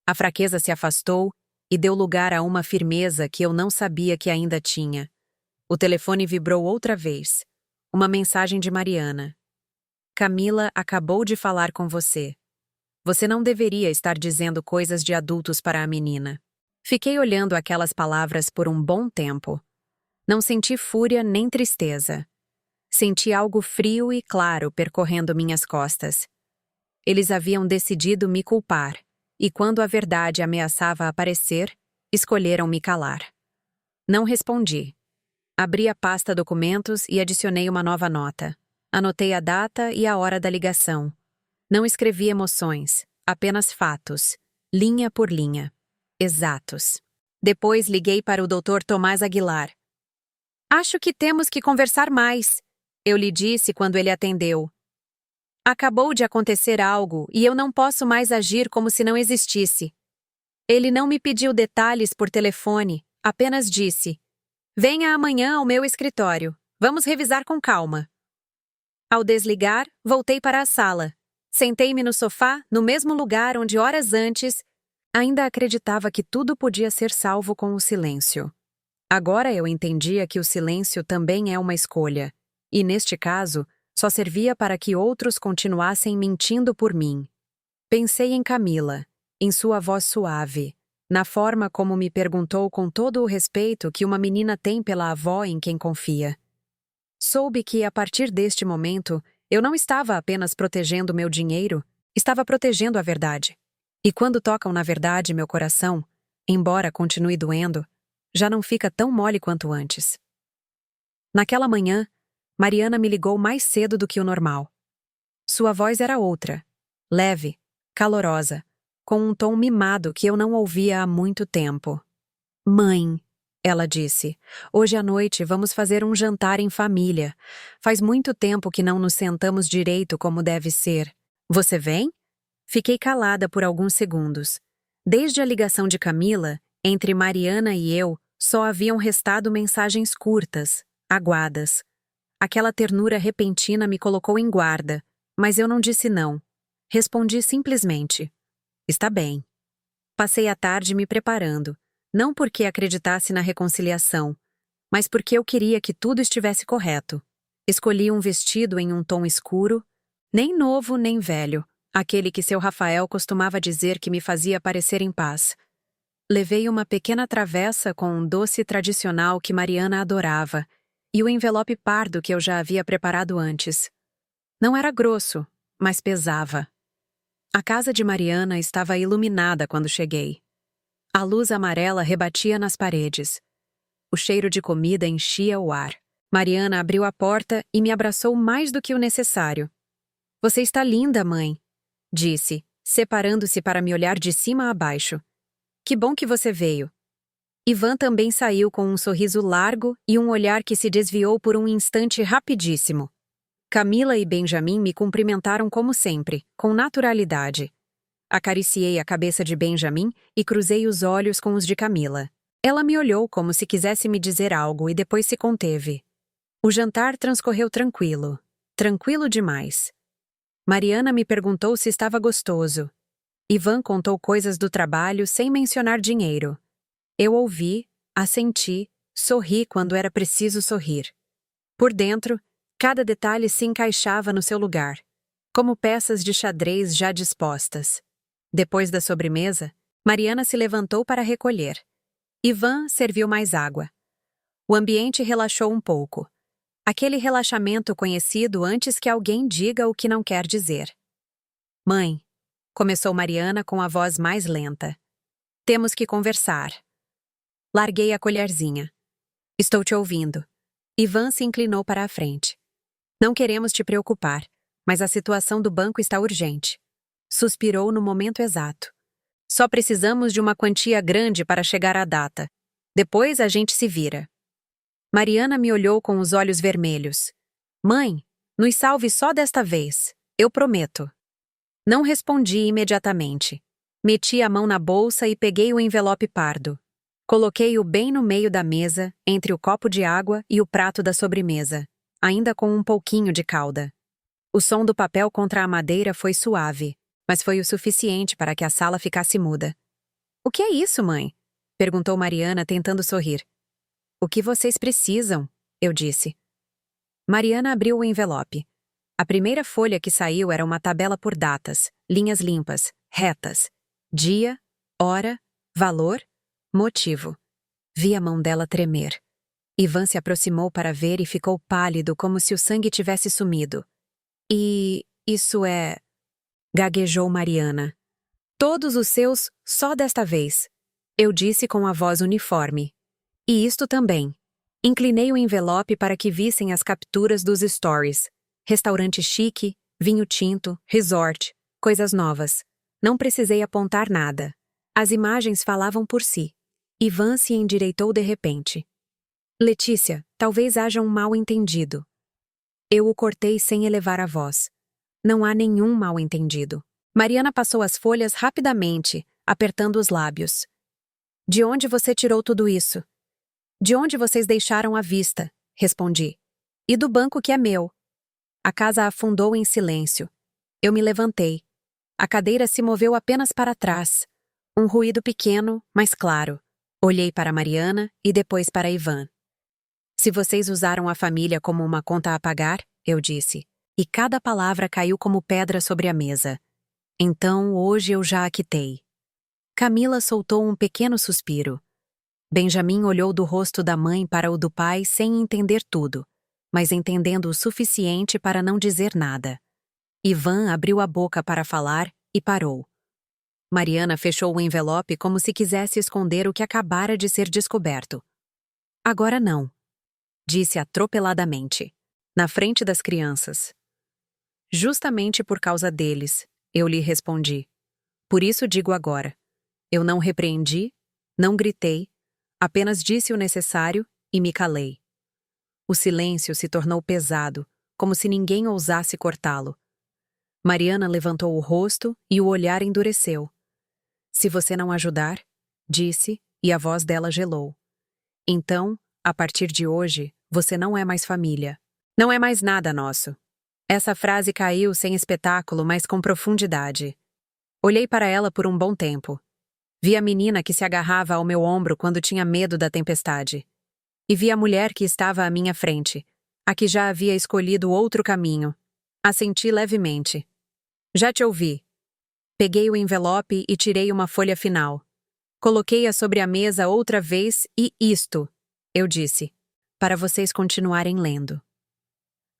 A fraqueza se afastou e deu lugar a uma firmeza que eu não sabia que ainda tinha. O telefone vibrou outra vez. Uma mensagem de Mariana. Camila acabou de falar com você. Você não deveria estar dizendo coisas de adultos para a menina. Fiquei olhando aquelas palavras por um bom tempo. Não senti fúria nem tristeza. Senti algo frio e claro percorrendo minhas costas. Eles haviam decidido me culpar, e quando a verdade ameaçava aparecer, escolheram me calar. Não respondi. Abri a pasta documentos e adicionei uma nova nota. Anotei a data e a hora da ligação. Não escrevi emoções, apenas fatos, linha por linha. Exatos. Depois liguei para o Dr. Tomás Aguilar. Acho que temos que conversar mais, eu lhe disse quando ele atendeu. Acabou de acontecer algo e eu não posso mais agir como se não existisse. Ele não me pediu detalhes por telefone, apenas disse: venha amanhã ao meu escritório, vamos revisar com calma. Ao desligar, voltei para a sala. Sentei-me no sofá, no mesmo lugar onde horas antes ainda acreditava que tudo podia ser salvo com o silêncio. Agora eu entendia que o silêncio também é uma escolha, e neste caso, só servia para que outros continuassem mentindo por mim. Pensei em Camila, em sua voz suave, na forma como me perguntou com todo o respeito que uma menina tem pela avó em quem confia. Soube que, a partir deste momento, eu não estava apenas protegendo meu dinheiro, estava protegendo a verdade. E quando tocam na verdade meu coração, embora continue doendo, já não fica tão mole quanto antes. Naquela manhã, Mariana me ligou mais cedo do que o normal. Sua voz era outra, leve, calorosa, com um tom mimado que eu não ouvia há muito tempo. Mãe, ela disse, hoje à noite vamos fazer um jantar em família. Faz muito tempo que não nos sentamos direito como deve ser. Você vem? Fiquei calada por alguns segundos. Desde a ligação de Camila, entre Mariana e eu, só haviam restado mensagens curtas, aguadas. Aquela ternura repentina me colocou em guarda, mas eu não disse não. Respondi simplesmente: está bem. Passei a tarde me preparando, não porque acreditasse na reconciliação, mas porque eu queria que tudo estivesse correto. Escolhi um vestido em um tom escuro, nem novo nem velho, aquele que seu Rafael costumava dizer que me fazia parecer em paz. Levei uma pequena travessa com um doce tradicional que Mariana adorava e o envelope pardo que eu já havia preparado antes. Não era grosso, mas pesava. A casa de Mariana estava iluminada quando cheguei. A luz amarela rebatia nas paredes. O cheiro de comida enchia o ar. Mariana abriu a porta e me abraçou mais do que o necessário. Você está linda, mãe, disse, separando-se para me olhar de cima a baixo. Que bom que você veio. Ivan também saiu com um sorriso largo e um olhar que se desviou por um instante rapidíssimo. Camila e Benjamin me cumprimentaram como sempre, com naturalidade. Acariciei a cabeça de Benjamin e cruzei os olhos com os de Camila. Ela me olhou como se quisesse me dizer algo e depois se conteve. O jantar transcorreu tranquilo. Tranquilo demais. Mariana me perguntou se estava gostoso. Ivan contou coisas do trabalho sem mencionar dinheiro. Eu ouvi, assenti, sorri quando era preciso sorrir. Por dentro, Cada detalhe se encaixava no seu lugar, como peças de xadrez já dispostas. Depois da sobremesa, Mariana se levantou para recolher. Ivan serviu mais água. O ambiente relaxou um pouco. Aquele relaxamento conhecido antes que alguém diga o que não quer dizer. Mãe, começou Mariana com a voz mais lenta. Temos que conversar. Larguei a colherzinha. Estou te ouvindo. Ivan se inclinou para a frente. Não queremos te preocupar, mas a situação do banco está urgente. Suspirou no momento exato. Só precisamos de uma quantia grande para chegar à data. Depois a gente se vira. Mariana me olhou com os olhos vermelhos. Mãe, nos salve só desta vez. Eu prometo. Não respondi imediatamente. Meti a mão na bolsa e peguei o envelope pardo. Coloquei-o bem no meio da mesa, entre o copo de água e o prato da sobremesa, ainda com um pouquinho de calda. O som do papel contra a madeira foi suave, mas foi o suficiente para que a sala ficasse muda. O que é isso, mãe? Perguntou Mariana, tentando sorrir. O que vocês precisam? Eu disse. Mariana abriu o envelope. A primeira folha que saiu era uma tabela por datas, linhas limpas, retas. Dia, hora, valor, motivo. Vi a mão dela tremer. Ivan se aproximou para ver e ficou pálido, como se o sangue tivesse sumido. E isso é... Gaguejou Mariana. Todos os seus, só desta vez. Eu disse com a voz uniforme. E isto também. Inclinei o envelope para que vissem as capturas dos stories. Restaurante chique, vinho tinto, resort, coisas novas. Não precisei apontar nada. As imagens falavam por si. Ivan se endireitou de repente. Letícia, talvez haja um mal-entendido. Eu o cortei sem elevar a voz. Não há nenhum mal-entendido. Mariana passou as folhas rapidamente, apertando os lábios. De onde você tirou tudo isso? De onde vocês deixaram à vista? Respondi. E do banco que é meu. A casa afundou em silêncio. Eu me levantei. A cadeira se moveu apenas para trás. Um ruído pequeno, mas claro. Olhei para Mariana e depois para Ivan. Se vocês usaram a família como uma conta a pagar, eu disse, e cada palavra caiu como pedra sobre a mesa. Então, hoje eu já a quitei. Camila soltou um pequeno suspiro. Benjamin olhou do rosto da mãe para o do pai sem entender tudo, mas entendendo o suficiente para não dizer nada. Ivan abriu a boca para falar e parou. Mariana fechou o envelope como se quisesse esconder o que acabara de ser descoberto. Agora não, disse atropeladamente, na frente das crianças. Justamente por causa deles, eu lhe respondi. Por isso digo agora. Eu não repreendi, não gritei, apenas disse o necessário e me calei. O silêncio se tornou pesado, como se ninguém ousasse cortá-lo. Mariana levantou o rosto e o olhar endureceu. Se você não ajudar, disse, e a voz dela gelou. Então, a partir de hoje, você não é mais família. Não é mais nada nosso. Essa frase caiu sem espetáculo, mas com profundidade. Olhei para ela por um bom tempo. Vi a menina que se agarrava ao meu ombro quando tinha medo da tempestade. E vi a mulher que estava à minha frente, a que já havia escolhido outro caminho. Assenti levemente. Já te ouvi. Peguei o envelope e tirei uma folha final. Coloquei-a sobre a mesa outra vez e isto, eu disse, para vocês continuarem lendo.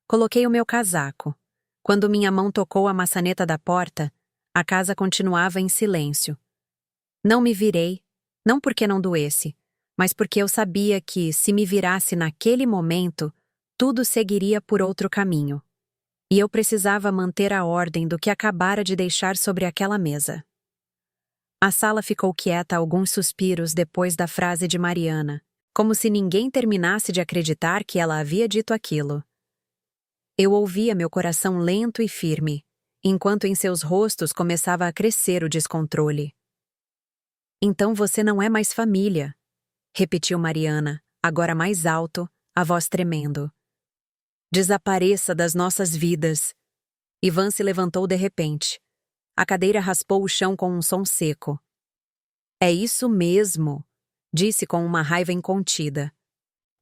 Coloquei o meu casaco. Quando minha mão tocou a maçaneta da porta, a casa continuava em silêncio. Não me virei, não porque não doesse, mas porque eu sabia que, se me virasse naquele momento, tudo seguiria por outro caminho. E eu precisava manter a ordem do que acabara de deixar sobre aquela mesa. A sala ficou quieta alguns suspiros depois da frase de Mariana, como se ninguém terminasse de acreditar que ela havia dito aquilo. Eu ouvia meu coração lento e firme, enquanto em seus rostos começava a crescer o descontrole. Então você não é mais família, repetiu Mariana, agora mais alto, a voz tremendo. Desapareça das nossas vidas. Ivan se levantou de repente. A cadeira raspou o chão com um som seco. É isso mesmo, disse com uma raiva incontida.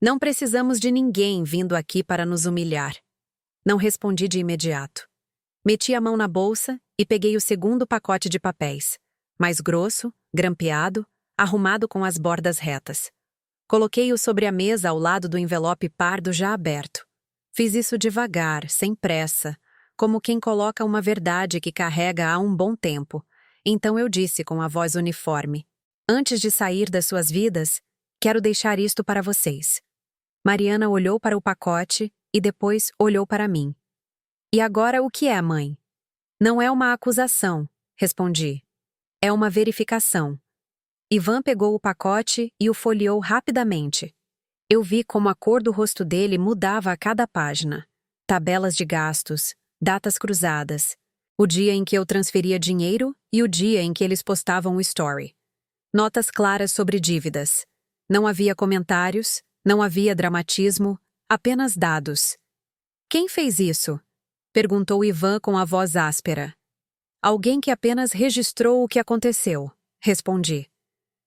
Não precisamos de ninguém vindo aqui para nos humilhar. Não respondi de imediato. Meti a mão na bolsa e peguei o segundo pacote de papéis, mais grosso, grampeado, arrumado com as bordas retas. Coloquei-o sobre a mesa ao lado do envelope pardo já aberto. Fiz isso devagar, sem pressa, como quem coloca uma verdade que carrega há um bom tempo. Então eu disse com a voz uniforme: antes de sair das suas vidas, quero deixar isto para vocês. Mariana olhou para o pacote e depois olhou para mim. E agora o que é, mãe? Não é uma acusação, respondi. É uma verificação. Ivan pegou o pacote e o folheou rapidamente. Eu vi como a cor do rosto dele mudava a cada página. Tabelas de gastos, datas cruzadas, o dia em que eu transferia dinheiro e o dia em que eles postavam o story. Notas claras sobre dívidas. Não havia comentários, não havia dramatismo, apenas dados. Quem fez isso? Perguntou Ivan com a voz áspera. Alguém que apenas registrou o que aconteceu, respondi.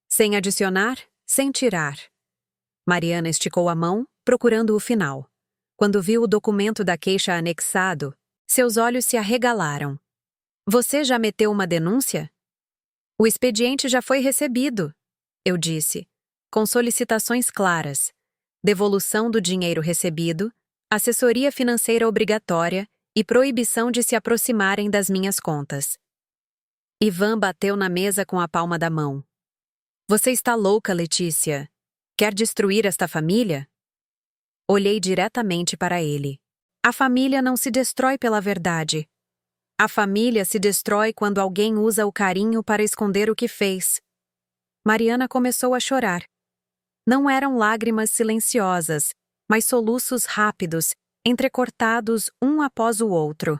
Sem adicionar, sem tirar. Mariana esticou a mão, procurando o final. Quando viu o documento da queixa anexado, seus olhos se arregalaram. Você já meteu uma denúncia? O expediente já foi recebido, eu disse, com solicitações claras. Devolução do dinheiro recebido, assessoria financeira obrigatória e proibição de se aproximarem das minhas contas. Ivan bateu na mesa com a palma da mão. Você está louca, Letícia. Quer destruir esta família? Olhei diretamente para ele. A família não se destrói pela verdade. A família se destrói quando alguém usa o carinho para esconder o que fez. Mariana começou a chorar. Não eram lágrimas silenciosas, mas soluços rápidos, entrecortados um após o outro.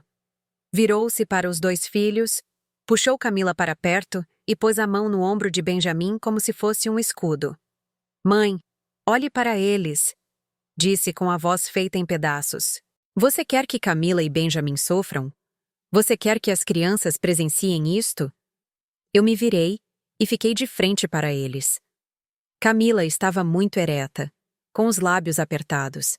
Virou-se para os dois filhos, puxou Camila para perto e pôs a mão no ombro de Benjamin como se fosse um escudo. Mãe, olhe para eles, disse com a voz feita em pedaços. Você quer que Camila e Benjamin sofram? Você quer que as crianças presenciem isto? Eu me virei e fiquei de frente para eles. Camila estava muito ereta, com os lábios apertados.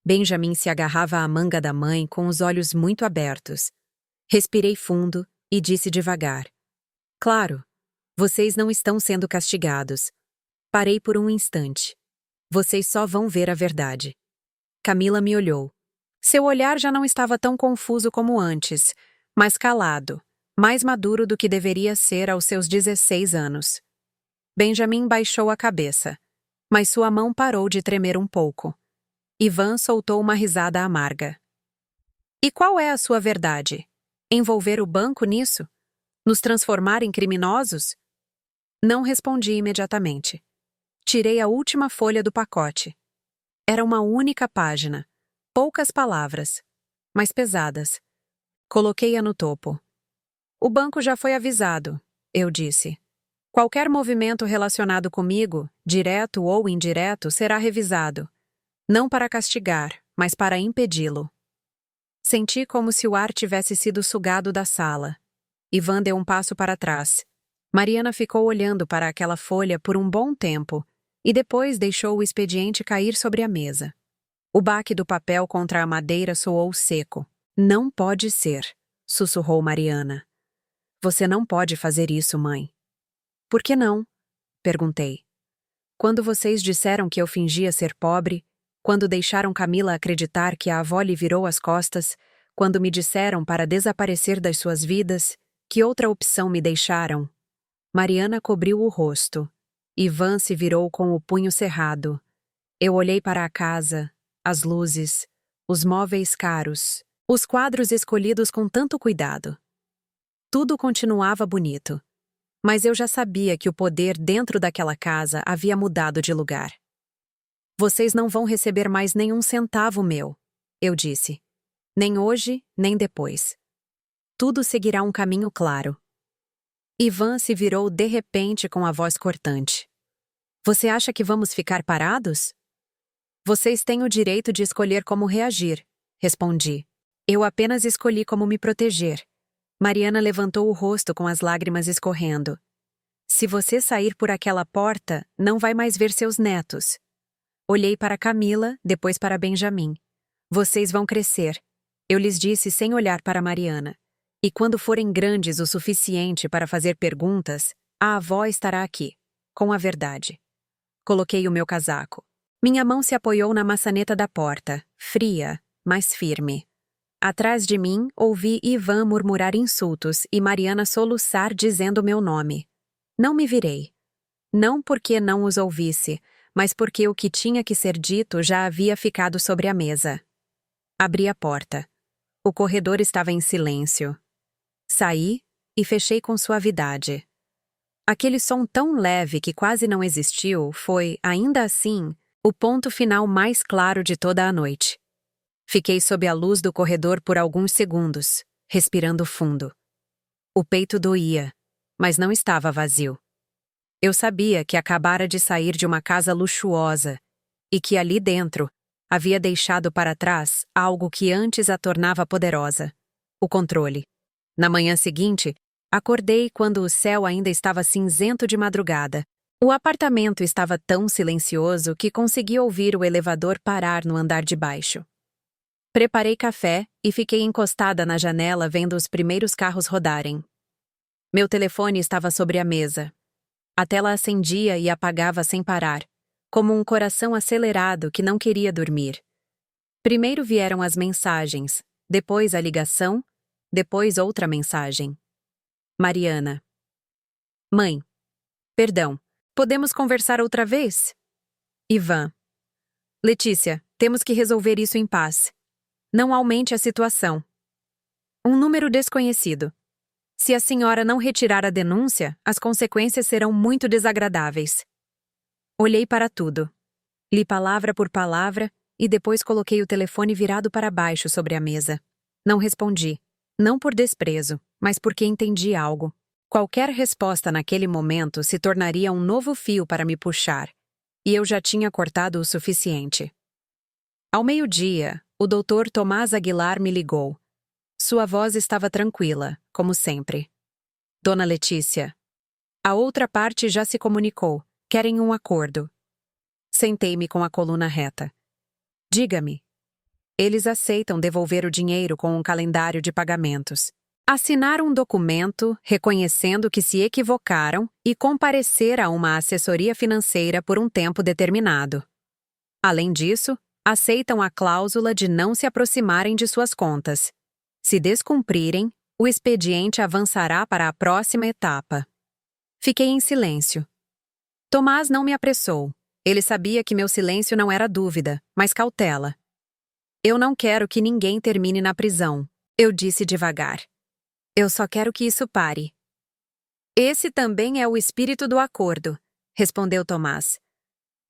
Benjamin se agarrava à manga da mãe com os olhos muito abertos. Respirei fundo e disse devagar. Claro, vocês não estão sendo castigados. Parei por um instante. Vocês só vão ver a verdade. Camila me olhou. Seu olhar já não estava tão confuso como antes, mas calado, mais maduro do que deveria ser aos seus 16 anos. Benjamin baixou a cabeça, mas sua mão parou de tremer um pouco. Ivan soltou uma risada amarga. E qual é a sua verdade? Envolver o banco nisso? Nos transformar em criminosos? Não respondi imediatamente. Tirei a última folha do pacote. Era uma única página, poucas palavras, mas pesadas. Coloquei-a no topo. O banco já foi avisado, eu disse. Qualquer movimento relacionado comigo, direto ou indireto, será revisado. Não para castigar, mas para impedi-lo. Senti como se o ar tivesse sido sugado da sala. Ivan deu um passo para trás. Mariana ficou olhando para aquela folha por um bom tempo e depois deixou o expediente cair sobre a mesa. O baque do papel contra a madeira soou seco. Não pode ser, sussurrou Mariana. Você não pode fazer isso, mãe. Por que não? Perguntei. Quando vocês disseram que eu fingia ser pobre, quando deixaram Camila acreditar que a avó lhe virou as costas, quando me disseram para desaparecer das suas vidas, que outra opção me deixaram? Mariana cobriu o rosto. Ivan se virou com o punho cerrado. Eu olhei para a casa, as luzes, os móveis caros, os quadros escolhidos com tanto cuidado. Tudo continuava bonito, mas eu já sabia que o poder dentro daquela casa havia mudado de lugar. Vocês não vão receber mais nenhum centavo meu, eu disse. Nem hoje, nem depois. Tudo seguirá um caminho claro. Ivan se virou de repente com a voz cortante. Você acha que vamos ficar parados? Vocês têm o direito de escolher como reagir, respondi. Eu apenas escolhi como me proteger. Mariana levantou o rosto com as lágrimas escorrendo. Se você sair por aquela porta, não vai mais ver seus netos. Olhei para Camila, depois para Benjamin. Vocês vão crescer, Eu lhes disse sem olhar para Mariana. E quando forem grandes o suficiente para fazer perguntas, a avó estará aqui, com a verdade. Coloquei o meu casaco. Minha mão se apoiou na maçaneta da porta, fria, mas firme. Atrás de mim, ouvi Ivan murmurar insultos e Mariana soluçar dizendo meu nome. Não me virei. Não porque não os ouvisse, mas porque o que tinha que ser dito já havia ficado sobre a mesa. Abri a porta. O corredor estava em silêncio. Saí e fechei com suavidade. Aquele som tão leve que quase não existiu foi, ainda assim, o ponto final mais claro de toda a noite. Fiquei sob a luz do corredor por alguns segundos, respirando fundo. O peito doía, mas não estava vazio. Eu sabia que acabara de sair de uma casa luxuosa e que ali dentro havia deixado para trás algo que antes a tornava poderosa: o controle. Na manhã seguinte, acordei quando o céu ainda estava cinzento de madrugada. O apartamento estava tão silencioso que consegui ouvir o elevador parar no andar de baixo. Preparei café e fiquei encostada na janela vendo os primeiros carros rodarem. Meu telefone estava sobre a mesa. A tela acendia e apagava sem parar, como um coração acelerado que não queria dormir. Primeiro vieram as mensagens, depois a ligação, depois outra mensagem. Mariana. Mãe. Perdão. Podemos conversar outra vez? Ivan. Letícia, temos que resolver isso em paz. Não aumente a situação. Um número desconhecido. Se a senhora não retirar a denúncia, as consequências serão muito desagradáveis. Olhei para tudo. Li palavra por palavra e depois coloquei o telefone virado para baixo sobre a mesa. Não respondi. Não por desprezo, mas porque entendi algo. Qualquer resposta naquele momento se tornaria um novo fio para me puxar, e eu já tinha cortado o suficiente. Ao meio-dia, o doutor Tomás Aguilar me ligou. Sua voz estava tranquila, como sempre. Dona Letícia. A outra parte já se comunicou. Querem um acordo. Sentei-me com a coluna reta. Diga-me. Eles aceitam devolver o dinheiro com um calendário de pagamentos. Assinar um documento reconhecendo que se equivocaram e comparecer a uma assessoria financeira por um tempo determinado. Além disso, aceitam a cláusula de não se aproximarem de suas contas. Se descumprirem, o expediente avançará para a próxima etapa. Fiquei em silêncio. Tomás não me apressou. Ele sabia que meu silêncio não era dúvida, mas cautela. Eu não quero que ninguém termine na prisão, eu disse devagar. Eu só quero que isso pare. Esse também é o espírito do acordo, respondeu Tomás.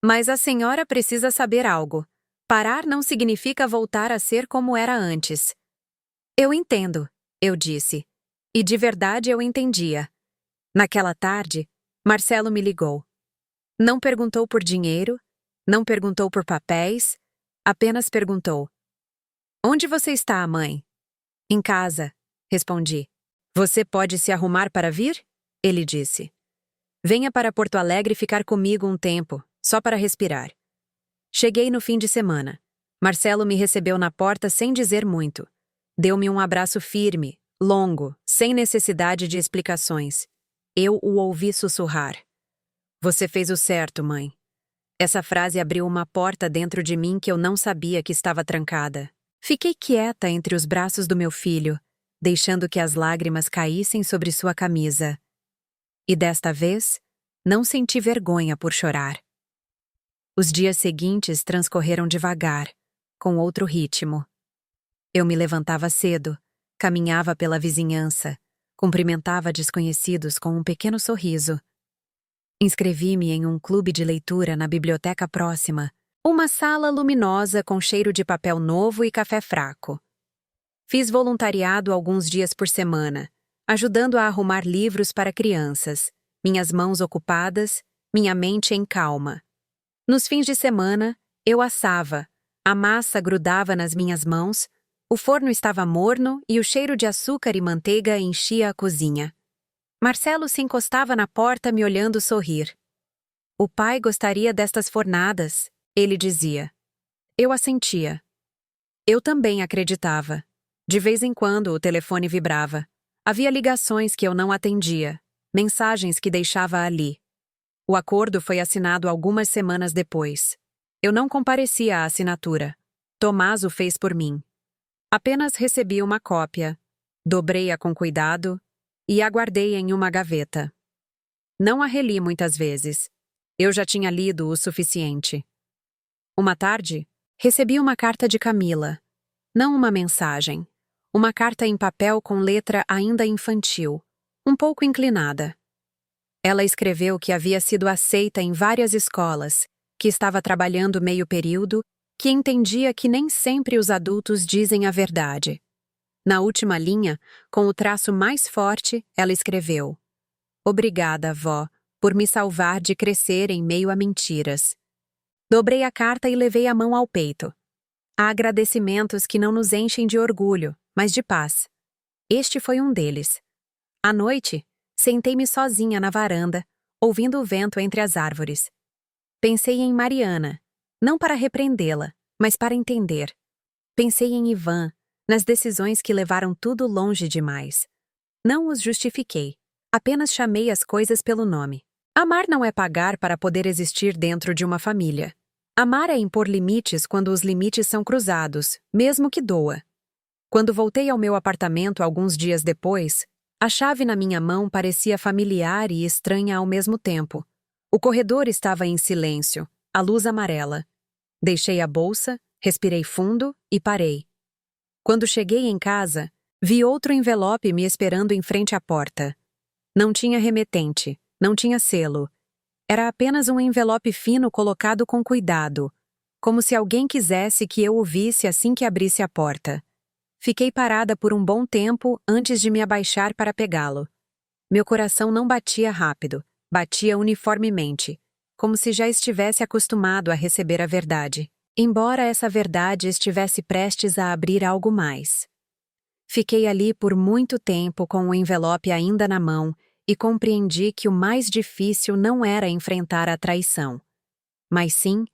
Mas a senhora precisa saber algo. Parar não significa voltar a ser como era antes. Eu entendo, eu disse. E de verdade eu entendia. Naquela tarde, Marcelo me ligou. Não perguntou por dinheiro, não perguntou por papéis, apenas perguntou: Onde você está, mãe? Em casa, respondi. Você pode se arrumar para vir? Ele disse. Venha para Porto Alegre ficar comigo um tempo, só para respirar. Cheguei no fim de semana. Marcelo me recebeu na porta sem dizer muito. Deu-me um abraço firme, longo, sem necessidade de explicações. Eu o ouvi sussurrar. Você fez o certo, mãe. Essa frase abriu uma porta dentro de mim que eu não sabia que estava trancada. Fiquei quieta entre os braços do meu filho, deixando que as lágrimas caíssem sobre sua camisa. E desta vez, não senti vergonha por chorar. Os dias seguintes transcorreram devagar, com outro ritmo. Eu me levantava cedo, caminhava pela vizinhança, cumprimentava desconhecidos com um pequeno sorriso. Inscrevi-me em um clube de leitura na biblioteca próxima, uma sala luminosa com cheiro de papel novo e café fraco. Fiz voluntariado alguns dias por semana, ajudando a arrumar livros para crianças, minhas mãos ocupadas, minha mente em calma. Nos fins de semana, eu assava, a massa grudava nas minhas mãos, o forno estava morno e o cheiro de açúcar e manteiga enchia a cozinha. Marcelo se encostava na porta me olhando sorrir. O pai gostaria destas fornadas, ele dizia. Eu assentia. Eu também acreditava. De vez em quando, o telefone vibrava. Havia ligações que eu não atendia, mensagens que deixava ali. O acordo foi assinado algumas semanas depois. Eu não comparecia à assinatura. Tomás o fez por mim. Apenas recebi uma cópia, dobrei-a com cuidado e a guardei em uma gaveta. Não a reli muitas vezes. Eu já tinha lido o suficiente. Uma tarde, recebi uma carta de Camila. Não uma mensagem. Uma carta em papel com letra ainda infantil, um pouco inclinada. Ela escreveu que havia sido aceita em várias escolas, que estava trabalhando meio período, que entendia que nem sempre os adultos dizem a verdade. Na última linha, com o traço mais forte, ela escreveu: "Obrigada, vó, por me salvar de crescer em meio a mentiras." Dobrei a carta e levei a mão ao peito. Há agradecimentos que não nos enchem de orgulho, mas de paz. Este foi um deles. À noite, sentei-me sozinha na varanda, ouvindo o vento entre as árvores. Pensei em Mariana, não para repreendê-la, mas para entender. Pensei em Ivan, nas decisões que levaram tudo longe demais. Não os justifiquei, apenas chamei as coisas pelo nome. Amar não é pagar para poder existir dentro de uma família. Amar é impor limites quando os limites são cruzados, mesmo que doa. Quando voltei ao meu apartamento alguns dias depois, a chave na minha mão parecia familiar e estranha ao mesmo tempo. O corredor estava em silêncio, a luz amarela. Deixei a bolsa, respirei fundo e parei. Quando cheguei em casa, vi outro envelope me esperando em frente à porta. Não tinha remetente, não tinha selo. Era apenas um envelope fino colocado com cuidado, como se alguém quisesse que eu o visse assim que abrisse a porta. Fiquei parada por um bom tempo antes de me abaixar para pegá-lo. Meu coração não batia rápido, batia uniformemente, como se já estivesse acostumado a receber a verdade, embora essa verdade estivesse prestes a abrir algo mais. Fiquei ali por muito tempo com o envelope ainda na mão e compreendi que o mais difícil não era enfrentar a traição, mas sim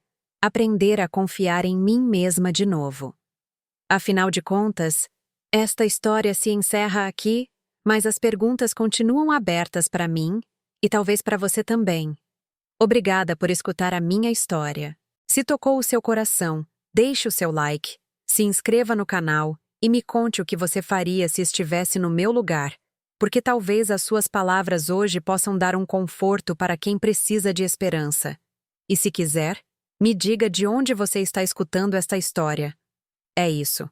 aprender a confiar em mim mesma de novo. Afinal de contas, esta história se encerra aqui, mas as perguntas continuam abertas para mim e talvez para você também. Obrigada por escutar a minha história. Se tocou o seu coração, deixe o seu like, se inscreva no canal e me conte o que você faria se estivesse no meu lugar, porque talvez as suas palavras hoje possam dar um conforto para quem precisa de esperança. E se quiser, me diga de onde você está escutando esta história. É isso.